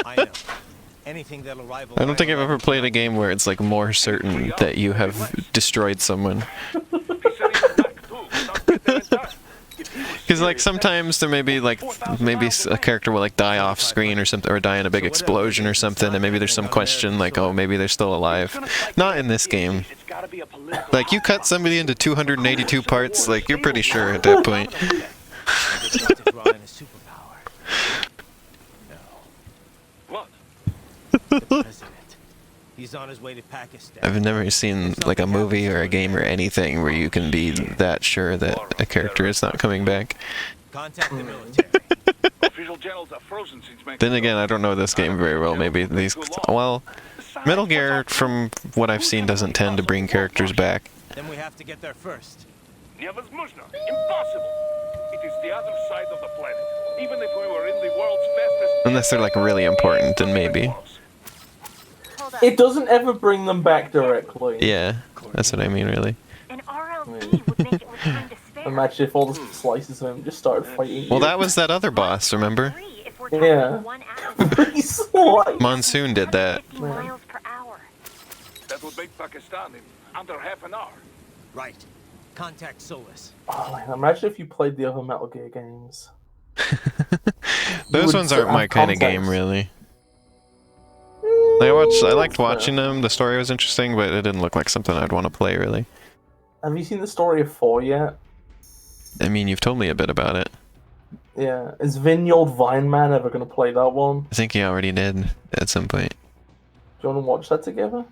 I know. Anything that'll rival. I don't think I've ever played a game where it's like more certain that you have destroyed someone. He said he was back too, not better in time. If he was Because like serious, sometimes there may be like maybe a character will like die off screen or something, or die in a big explosion or something, and maybe there's some question like, oh, maybe they're still alive. Not in this game. it's gotta be a political Like you cut somebody into 282 parts, like you're pretty sure at that point. to draw in a superpower. What? The president. He's on his way to Pakistan. I've never seen like a movie or a game or anything where you can be that sure that a character is not coming back. Contact the military. Official channels are frozen since Mexico. Then again, I don't know this game very well. Maybe these. Well, Metal Gear, from what I've seen, doesn't tend to bring characters back. Then we have to get there first. Невозможно. Impossible. It is the other side of the planet. Even if we were in the world's fastest... Unless they're like really important, then maybe. It doesn't ever bring them back directly. Yeah, that's what I mean, really. An RLT would make it with time to spare. Imagine if all the slices of him just started fighting. Well, that was that other boss, remember? Three if we're Yeah. talking 1 hour. Pretty slice. Monsoon did that. 50 miles per hour. That would make Pakistan in under half an hour. Right. Contact Solus. Oh, man, imagine if you played the other Metal Gear games. Those would ones aren't have my kind of game, context. really. I liked watching them. The story was interesting, but it didn't look like something I'd want to play, really. Have you seen the story of 4 yet? I mean, you've told me a bit about it. Yeah. Is Vin, the old Vine Man, ever going to play that one? I think you already did at some point. Do you want to watch that together?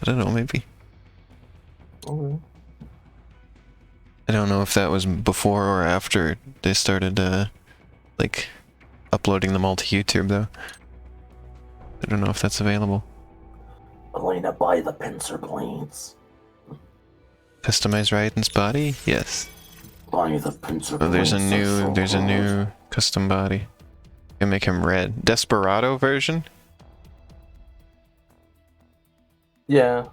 I don't know, maybe. Okay. I don't know if that was before or after they started, like, uploading them all to YouTube, though. I don't know if that's available. Elena, buy the pincer blades. Customize Raiden's body? Yes. Buy the pincer Oh, blades. there's a new custom body. Can make him red. Desperado version? Yeah.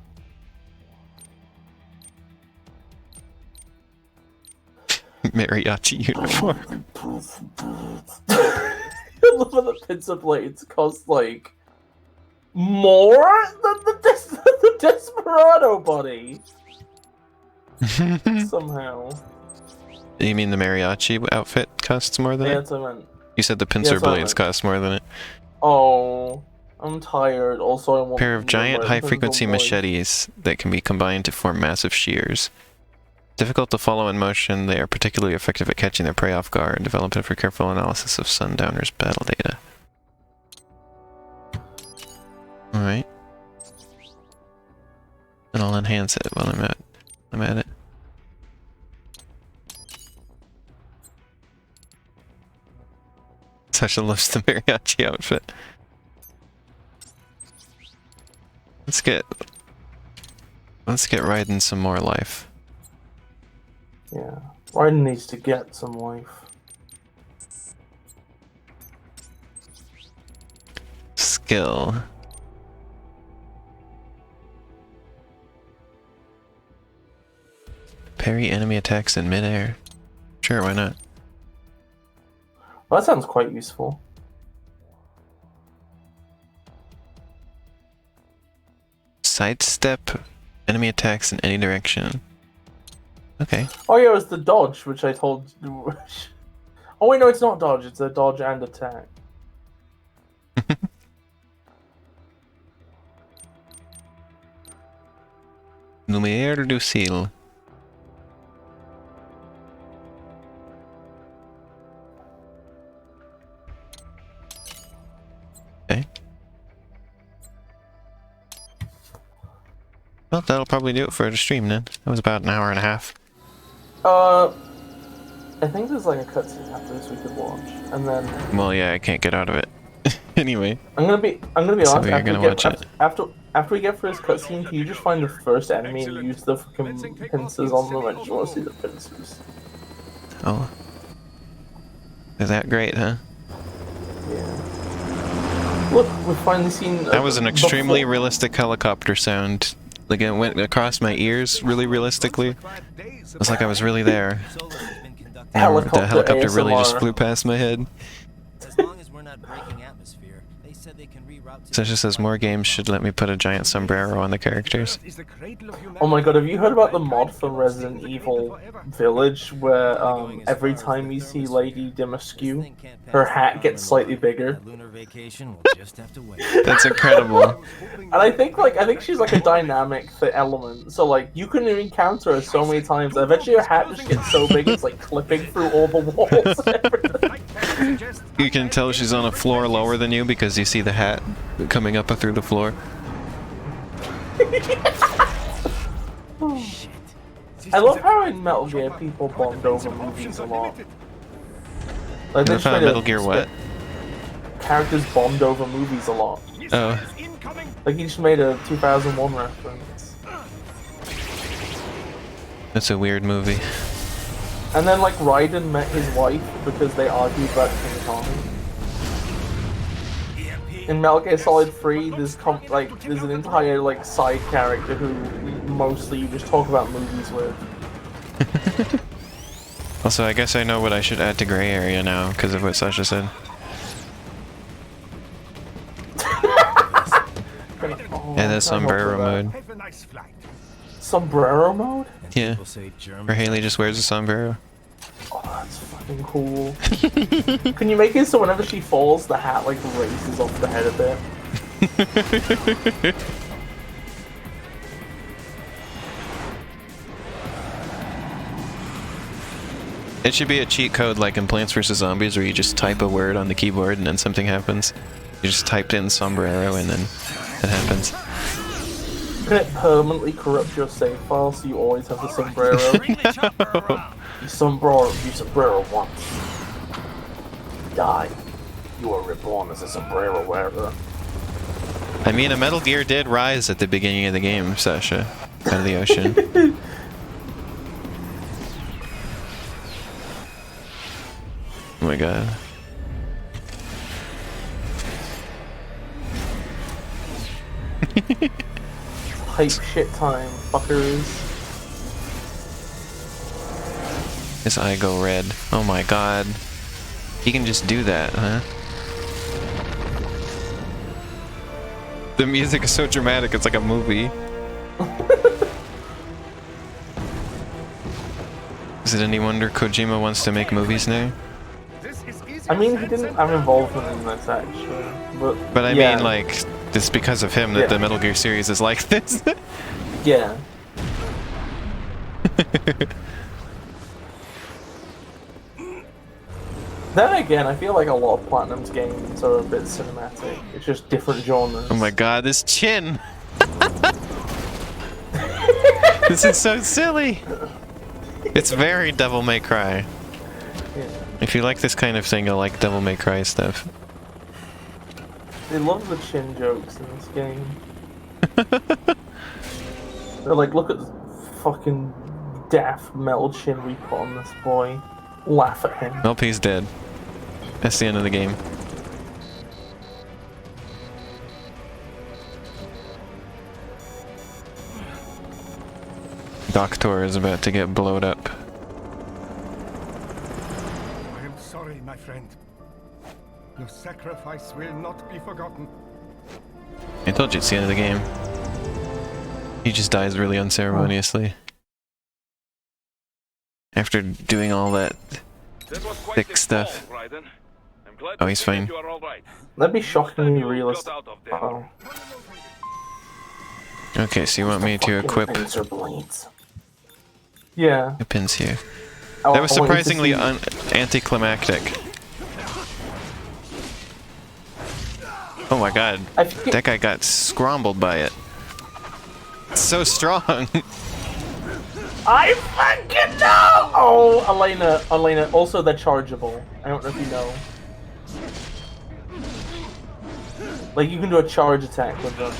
Mariachi uniform. I love how the pincer blades cost, like, more than the Desperado body. Somehow. You mean the mariachi outfit costs more than Yeah, it? that's what I meant. You said the pincer that's what I blades meant. cost more than it. Oh, I'm tired. Also, I want Pair of to giant wear high-frequency pincer blades. machetes that can be combined to form massive shears. Difficult to follow in motion, they are particularly effective at catching their prey off guard, developed for careful analysis of Sundowner's battle data. Alright. And I'll enhance it while I'm at it. Sasha loves the mariachi outfit. Let's get Raiden some more life. Yeah, Raiden needs to get some life. Skill. Parry enemy attacks in midair. Sure, why not? Well, that sounds quite useful. Sidestep enemy attacks in any direction. Okay. Oh yeah, it's the dodge, which I told you. Oh wait, no, it's not dodge. It's a dodge and attack. Lumiere du Ciel. Okay. Well, that'll probably do it for the stream then. That was about an hour and a half. I think there's like a cutscene after this we could watch, and then Well, yeah, I can't get out of it. Anyway, I'm gonna be So honest. you're gonna watch it. After we get through this cutscene, can you just find the first enemy and use the fucking pincers on them? I just want to see the pincers. oh. They're that great, huh? Yeah. Look, we've finally seen. That was an the extremely full- realistic helicopter sound. Like it went across my ears really realistically. It was like I was really there. And the helicopter really just ASMR. flew past my head. As long as we're not breaking atmosphere, they said they can reroute to Sasha says more games should let me put a giant sombrero on the characters. Oh my god, have you heard about the mod for Resident Evil Village where every time you see Lady Dimitrescu, her hat gets slightly bigger? That lunar vacation will just have to wait. That's incredible. And I think she's like a dynamic element. So like you can encounter her so many times. And eventually her hat just gets so big it's like clipping through all the walls and everything. You can tell she's on a floor lower than you because you see the hat coming up through the floor. I love how in Metal Gear people bond over movies a lot. Like they just made Metal Gear what? Characters bond over movies a lot. Oh. Like he just made a 2001 reference. That's a weird movie. And then like Raiden met his wife because they argued about King Kong. In Metal Gear Solid 3, there's an entire like side character who mostly you just talk about movies with. Also, I guess I know what I should add to Gray Area now because of what Sasha said. And the sombrero mode. Sombrero mode? Yeah. Or Haley just wears a sombrero. Oh, that's fucking cool. Can you make it so whenever she falls, the hat like races off the head a bit? It should be a cheat code like in Plants vs. Zombies where you just type a word on the keyboard and then something happens. You just typed in sombrero and then it happens. Can it permanently corrupt your save file so you always have the sombrero? You sombrero once. Die. You are reborn as a sombrero wearer. I mean, a Metal Gear did rise at the beginning of the game, Sasha. Out of the ocean. Oh my god. Hype shit time, fuckers. His eye go red. Oh my god. He can just do that, huh? The music is so dramatic, it's like a movie. Is it any wonder Kojima wants to make movies now? I mean, he didn't have involvement in this actually, but I yeah. mean, like, it's because of him that the Metal Gear series is like this. Yeah. Then again, I feel like a lot of Platinum's games are a bit cinematic. It's just different genres. Oh my god, this chin! This is so silly! It's very Devil May Cry. Yeah. If you like this kind of thing, you'll like Devil May Cry stuff. They love the chin jokes in this game. They're like, look at the fucking daft metal chin we put on this boy. Laugh at him. LP's dead. That's the end of the game. Doctor is about to get blowed up. I am sorry, my friend. Your sacrifice will not be forgotten. I told you it's the end of the game. He just dies really unceremoniously. After doing all that thick stuff. Oh, he's fine. That'd be shockingly realistic. Oh. Okay, so you want me to equip Yeah. the pins here. I That was want you to surprisingly see- anticlimactic. Oh my god, I think that guy got scrambled by it. It's so strong. I fucking know! Oh, Elena, also they're chargeable. I don't know if you know. Like, you can do a charge attack with them.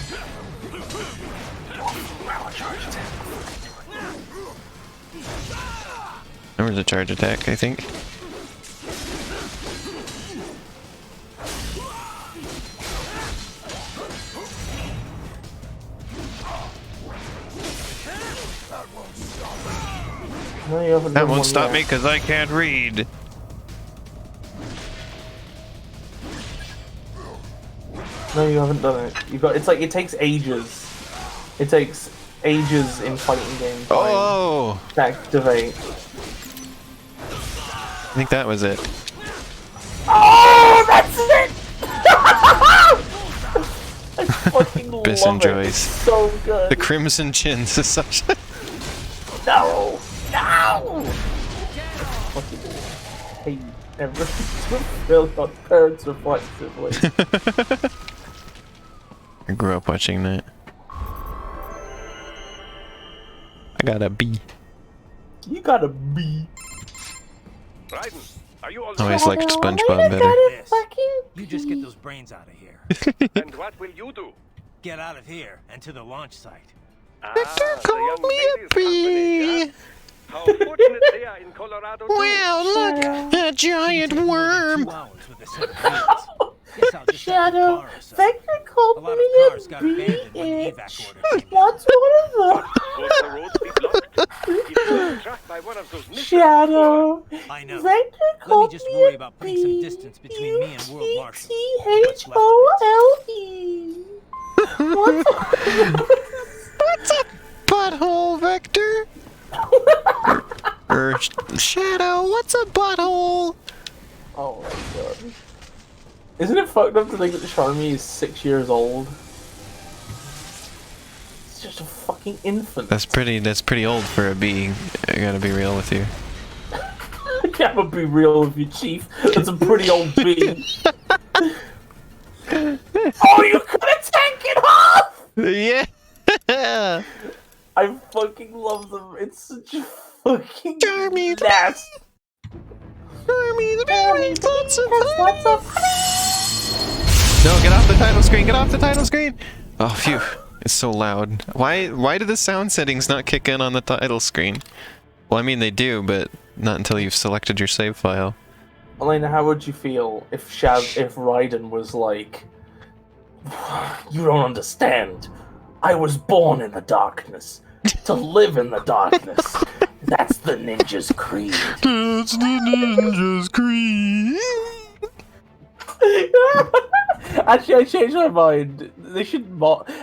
Remember the charge attack, I think. you haven't That done won't one stop yet. me because I can't read. No, you haven't done it. You got. It's like it takes ages. It takes ages in fighting game time Oh! to activate. I think that was it. Oh, that's it! I fucking love Bis it. enjoys. It's so good. The Crimson Chins is such a... No! No! I fucking hate everything. Really on parents reflexively. I grew up watching that. I got a B. You gotta be. Raiden, are you all I always liked Shadow, SpongeBob I better. gotta This. fucking You just get those brains out of here. And what will you do? Get out of here and to the launch site. Ah, call the young me a ladies' company, bee. yeah? How fortunate they are in Colorado too. Wow, look! A giant Take more than worm! 2 hours with a set of wheels. Guess I'll just have to Shadow, borrow some. Vector A called lot of me cars got a abandoned when the bitch. evac order came in. What's one of Could the roads be blocked? If you're trapped by one of those them? missiles, Shadow, I know. Vector Let me called just me worry a about putting some distance between me and World Marshal. B-T-H-O-L-E. What's a butthole, Vector? Or Shadow, what's a butthole? Oh my god. Isn't it fucked up to think that Charmy is 6 years old? It's just a fucking infant. That's pretty old for a bee. I gotta be real with you. I can't be real with you, Chief. That's a pretty old bee. Oh, you could have taken off! Yeah! I fucking love them. It's such a fucking Charmy, nasty. Charmy, the bee wants some What's up? No, get off the title screen, get off the title screen! Oh, phew. It's so loud. Why do the sound settings not kick in on the title screen? Well, I mean they do, but not until you've selected your save file. Elena, how would you feel if Raiden was like, you don't understand. I was born in the darkness. To live in the darkness. That's the ninja's creed. That's the ninja's creed. Actually, I changed my mind. They should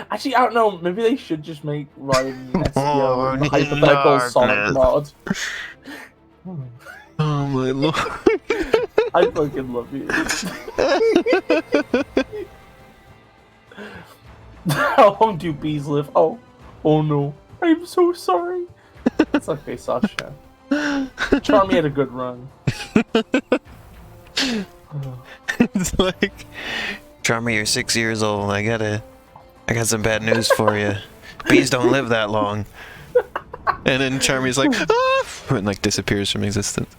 actually, I don't know. Maybe they should just make Raiden SEO the hypothetical Sonic mod. Oh my lord. I fucking love you. How long do bees live? Oh no. I'm so sorry. It's okay, Sasha. Charmy had a good run. It's like, Charmy, you're 6 years old. I got some bad news for you. Bees don't live that long. And then Charmy's like, ah! And like disappears from existence.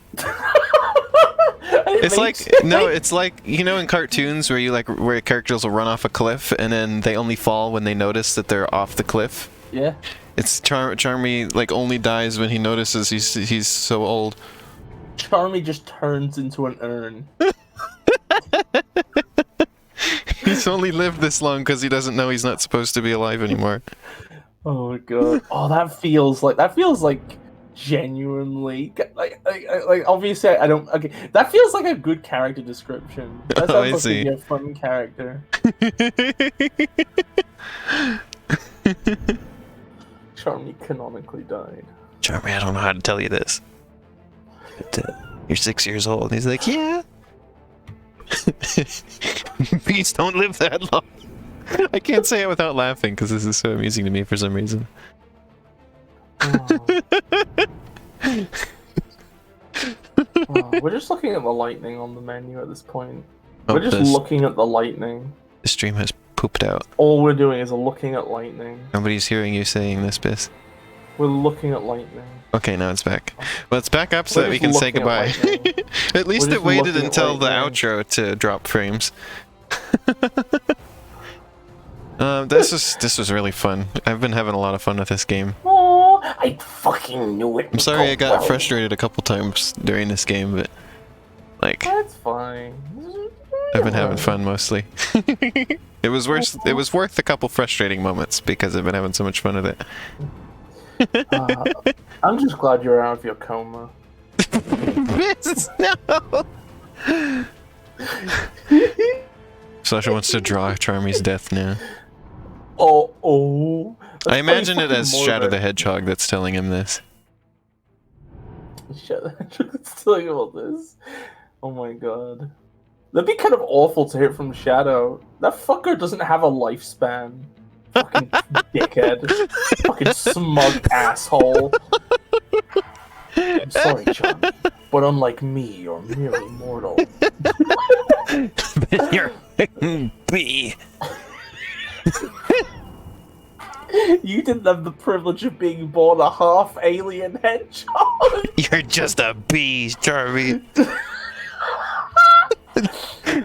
It's like, no, it's like, you know in cartoons where where characters will run off a cliff and then they only fall when they notice that they're off the cliff? Yeah. It's Charmy like only dies when he notices he's so old. Charmy just turns into an urn. He's only lived this long because he doesn't know he's not supposed to be alive anymore. Oh my god. Oh, that feels like genuinely like obviously I don't. Okay, that feels like a good character description. That Oh, I sounds like see. a fun character. Charmy canonically died. Charmy, I don't know how to tell you this. But, you're 6 years old. And he's like, yeah. Bees don't live that long. I can't say it without laughing because this is so amusing to me for some reason. Oh, we're just looking at the lightning on the menu at this point. Oh, We're just this- looking at the lightning. The stream has pooped out. All we're doing is looking at lightning. Nobody's hearing you saying this, Bis. We're looking at lightning. Okay, now it's back. Well, it's back up so We're that we just can say looking goodbye. at lightning. At least We're it just waited looking at until the lightning. outro to drop frames. This was really fun. I've been having a lot of fun with this game. Oh, I fucking knew it. I'm sorry I got frustrated a couple times during this game, but like That's fine. I've been having fun mostly. It was worth a couple frustrating moments because I've been having so much fun with it. I'm just glad you're out of your coma. No! Sasha wants to draw Charmy's death now. Oh. I imagine it That's as fucking Shadow the morbid. Hedgehog that's telling him this. Shadow the Hedgehog's telling all this. Oh my god. That'd be kind of awful to hear from Shadow. That fucker doesn't have a lifespan. Fucking dickhead. Fucking smug asshole. I'm sorry, Charmy, but unlike me, you're merely mortal. You're B. You didn't have the privilege of being born a half alien hedgehog. You're just a bee, Charmy.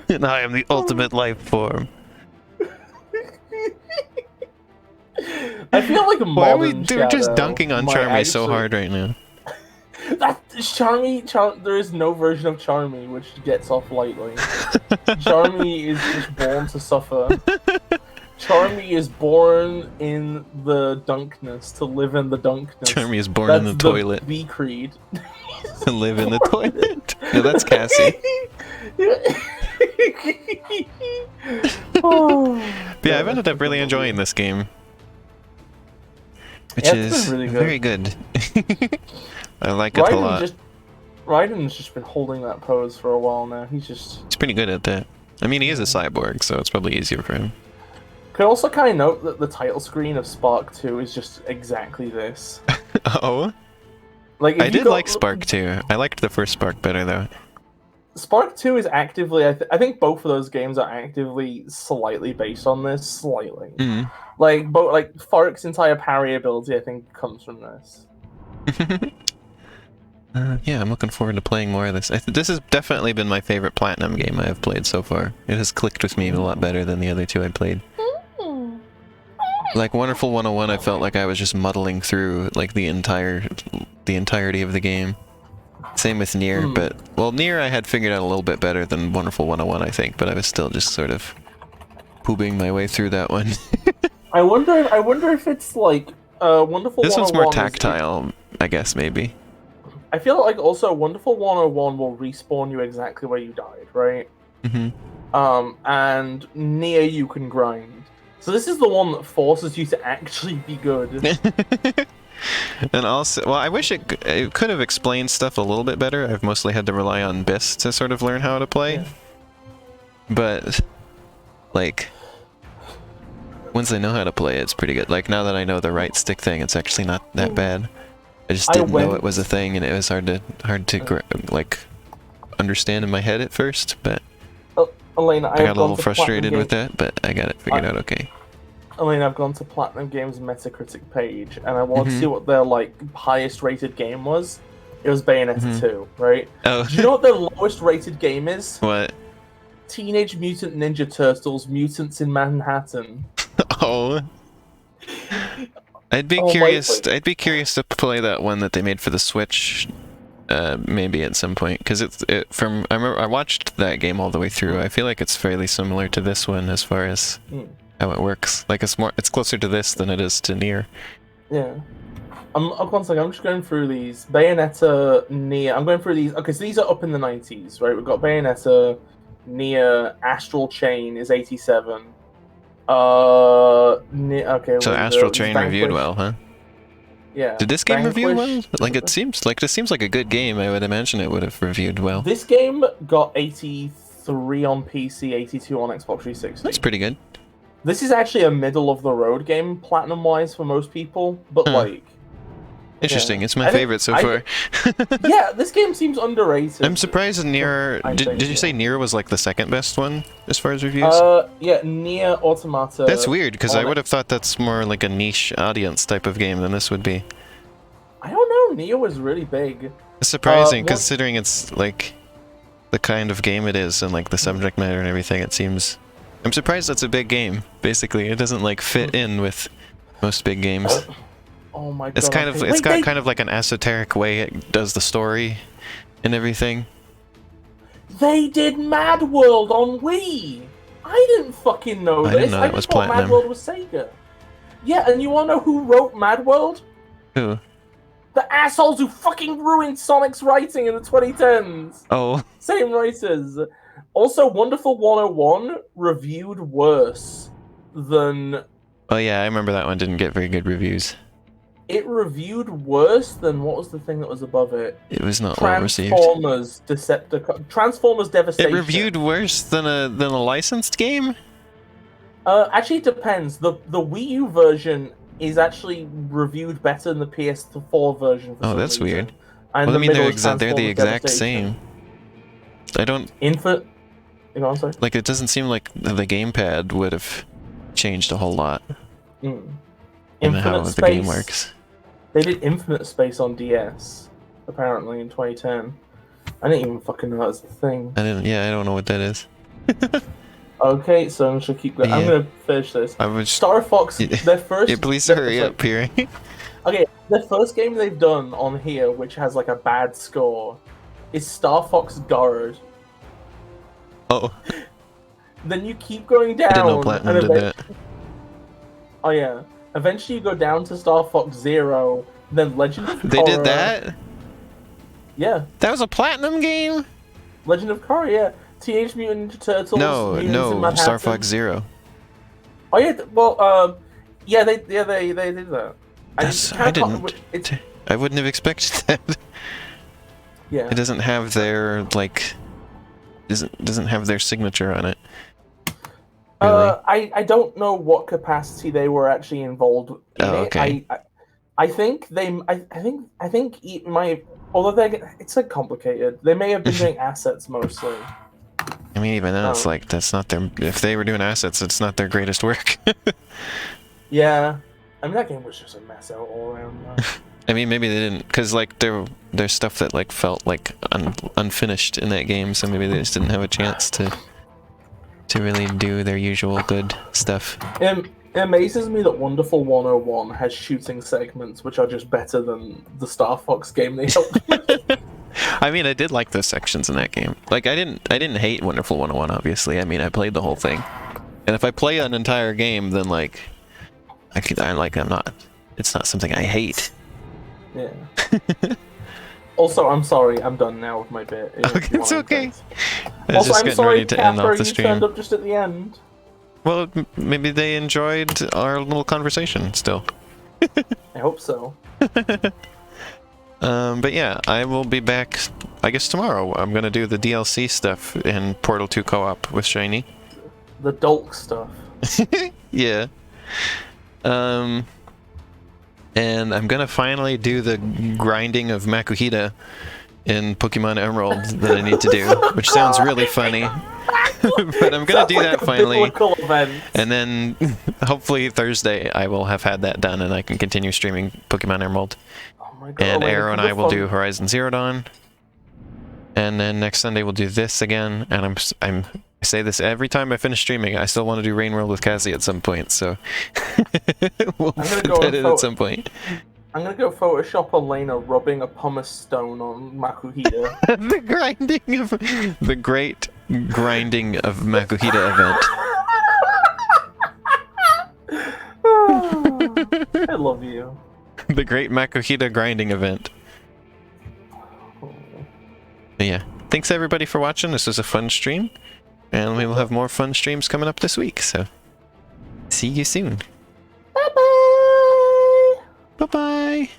And I am the ultimate life form. I feel like Why are we modern they're just Shadow dunking on might Charmy so actually- hard right now? That Charmy, there is no version of Charmy which gets off lightly. Charmy is just born to suffer. Charmy is born in the dunkness, to live in the dunkness. Charmy is born That's in the toilet. B creed. To live in the toilet. No, that's Cassie. Yeah, I've ended up really enjoying this game. Which Yeah, it's is been really good. very good. I like it a lot. Raiden's just been holding that pose for a while now. He's pretty good at that. I mean, he is a cyborg, so it's probably easier for him. Could also kind of note that the title screen of Spark 2 is just exactly this. Oh? Like, if I you did go- like Spark 2. I liked the first Spark better, though. Spark 2 is actively, I think both of those games are actively slightly based on this, slightly. Mm. Like, Farik's entire parry ability, I think, comes from this. Yeah, I'm looking forward to playing more of this. This has definitely been my favorite Platinum game I have played so far. It has clicked with me a lot better than the other two I played. Like Wonderful 101, I felt like I was just muddling through like the entirety of the game. Same with Nier, but well, Nier I had figured out a little bit better than Wonderful 101, I think, but I was still just sort of pooping my way through that one. I wonder if it's like Wonderful 101. This one's more tactile, I guess, maybe. I feel like also Wonderful 101 will respawn you exactly where you died, right? Mm-hmm. And Nier you can grind. So this is the one that forces you to actually be good. And also, well, I wish it could have explained stuff a little bit better. I've mostly had to rely on BIS to sort of learn how to play. Yeah. But, like, once I know how to play it, it's pretty good. Like, now that I know the right stick thing, it's actually not that bad. I just didn't know it was a thing, and it was hard to like, understand in my head at first, but Elena, I got a little frustrated with that, but I got it figured out okay. Elena, I've gone to Platinum Games' Metacritic page, and I want to see what their, like, highest rated game was. It was Bayonetta 2, right? Oh. Do you know what their lowest rated game is? What? Teenage Mutant Ninja Turtles: Mutants in Manhattan. Oh. I'd be curious. I'd be curious to play that one that they made for the Switch, maybe at some point, because I remember I watched that game all the way through. I feel like it's fairly similar to this one as far as how it works. Like it's closer to this than it is to Nier. Yeah. One second, I'm just going through these. Bayonetta, Nier. I'm going through these. Okay, so these are up in the 90s, right? We've got Bayonetta, Nier, Astral Chain is 87. Okay. So Astral Chain reviewed well, huh? Yeah. Did this game review well? Like this seems like a good game. I would imagine it would have reviewed well. This game got 83 on PC, 82 on Xbox 360. That's pretty good. This is actually a middle of the road game, platinum wise for most people, but like. Interesting. Yeah. It's my favorite so far. Yeah, this game seems underrated. I'm surprised Nier. Did you say Nier was like the second best one as far as reviews? Yeah, Nier Automata. That's weird because I would have thought that's more like a niche audience type of game than this would be. I don't know. Nier was really big. It's surprising considering it's like the kind of game it is and like the subject matter and everything. It seems. I'm surprised that's a big game. Basically, it doesn't like fit in with most big games. Oh my god! It's kind of kind of like an esoteric way it does the story and everything. They did Mad World on Wii. I didn't fucking know this. I didn't know that was Platinum. Mad World was Sega. Yeah, and you wanna know who wrote Mad World? Who? The assholes who fucking ruined Sonic's writing in the 2010s. Oh. Same writers. Also, Wonderful 101 reviewed worse than... Oh yeah, I remember that one didn't get very good reviews. It reviewed worse than what was the thing that was above it? It was not well received. Transformers Devastation. It reviewed worse than a licensed game? Actually, it depends. The Wii U version is actually reviewed better than the PS4 version. For Oh, some that's reason. weird. And Well, I the mean, middle they're is the Transformers exact Devastation. same. I don't... Infinite... You know what I'm saying? Like, it doesn't seem like the gamepad would have changed a whole lot in how Infinite the Space. game works. They did Infinite Space on DS, apparently, in 2010. I didn't even fucking know that was a thing. I don't know what that is. Okay, so I'm just gonna keep going. I'm Yeah. gonna finish this. I was... Star Fox, their first... Yeah, please their- hurry up here. Okay, the first game they've done on here, which has like a bad score, is Star Fox Guard. Oh, Then you keep going down. I didn't know Platinum did that. Oh yeah. Eventually you go down to Star Fox Zero, then Legend of Korra. They did that? Yeah. That was a Platinum game? Legend of Korra, yeah. Teenage Mutant Ninja Turtles. Mutants in No, Manhattan. Star Fox Zero. Oh yeah, yeah, they did that. I wouldn't have expected that. Yeah. It doesn't have their doesn't have their signature on it. Really? I don't know what capacity they were actually involved in Oh, it. okay. I think although it's like complicated. They may have been doing assets mostly. I mean, even then, it's Oh. like that's not their. If they were doing assets, it's not their greatest work. Yeah. I mean, that game was just a mess out all around. I mean, maybe they didn't, because like there's stuff that like felt like unfinished in that game, so maybe they just didn't have a chance to really do their usual good stuff. It amazes me that Wonderful 101 has shooting segments which are just better than the Star Fox game they helped. I mean, I did like those sections in that game. Like, I didn't hate Wonderful 101, obviously. I mean, I played the whole thing, and if I play an entire game, then like, it's not something I hate. Yeah. Also, I'm sorry, I'm done now with my bit. Okay, it's okay. I was Also, just I'm getting sorry, ready to end Capra, off the you stream. turned up just at the end. Well, maybe they enjoyed our little conversation still. I hope so. But yeah, I will be back, I guess, tomorrow. I'm gonna do the DLC stuff in Portal 2 co-op with Shiny. The Dolk stuff. Yeah. And I'm gonna finally do the grinding of Makuhita in Pokemon Emerald that I need to do, which sounds really funny. But I'm gonna do that finally. And then hopefully Thursday I will have had that done and I can continue streaming Pokemon Emerald. Oh my God, And Elena, Arrow and come I will fun. do Horizon Zero Dawn. And then next Sunday we'll do this again. And I say this every time I finish streaming. I still want to do Rain World with Cassie at some point, so we'll put that in at some point. I'm gonna go Photoshop Elena rubbing a pumice stone on Makuhita. The great grinding of Makuhita event. I love you. The great Makuhita grinding event. But yeah, thanks everybody for watching. This was a fun stream, and we will have more fun streams coming up this week, so see you soon. Bye bye. Bye bye.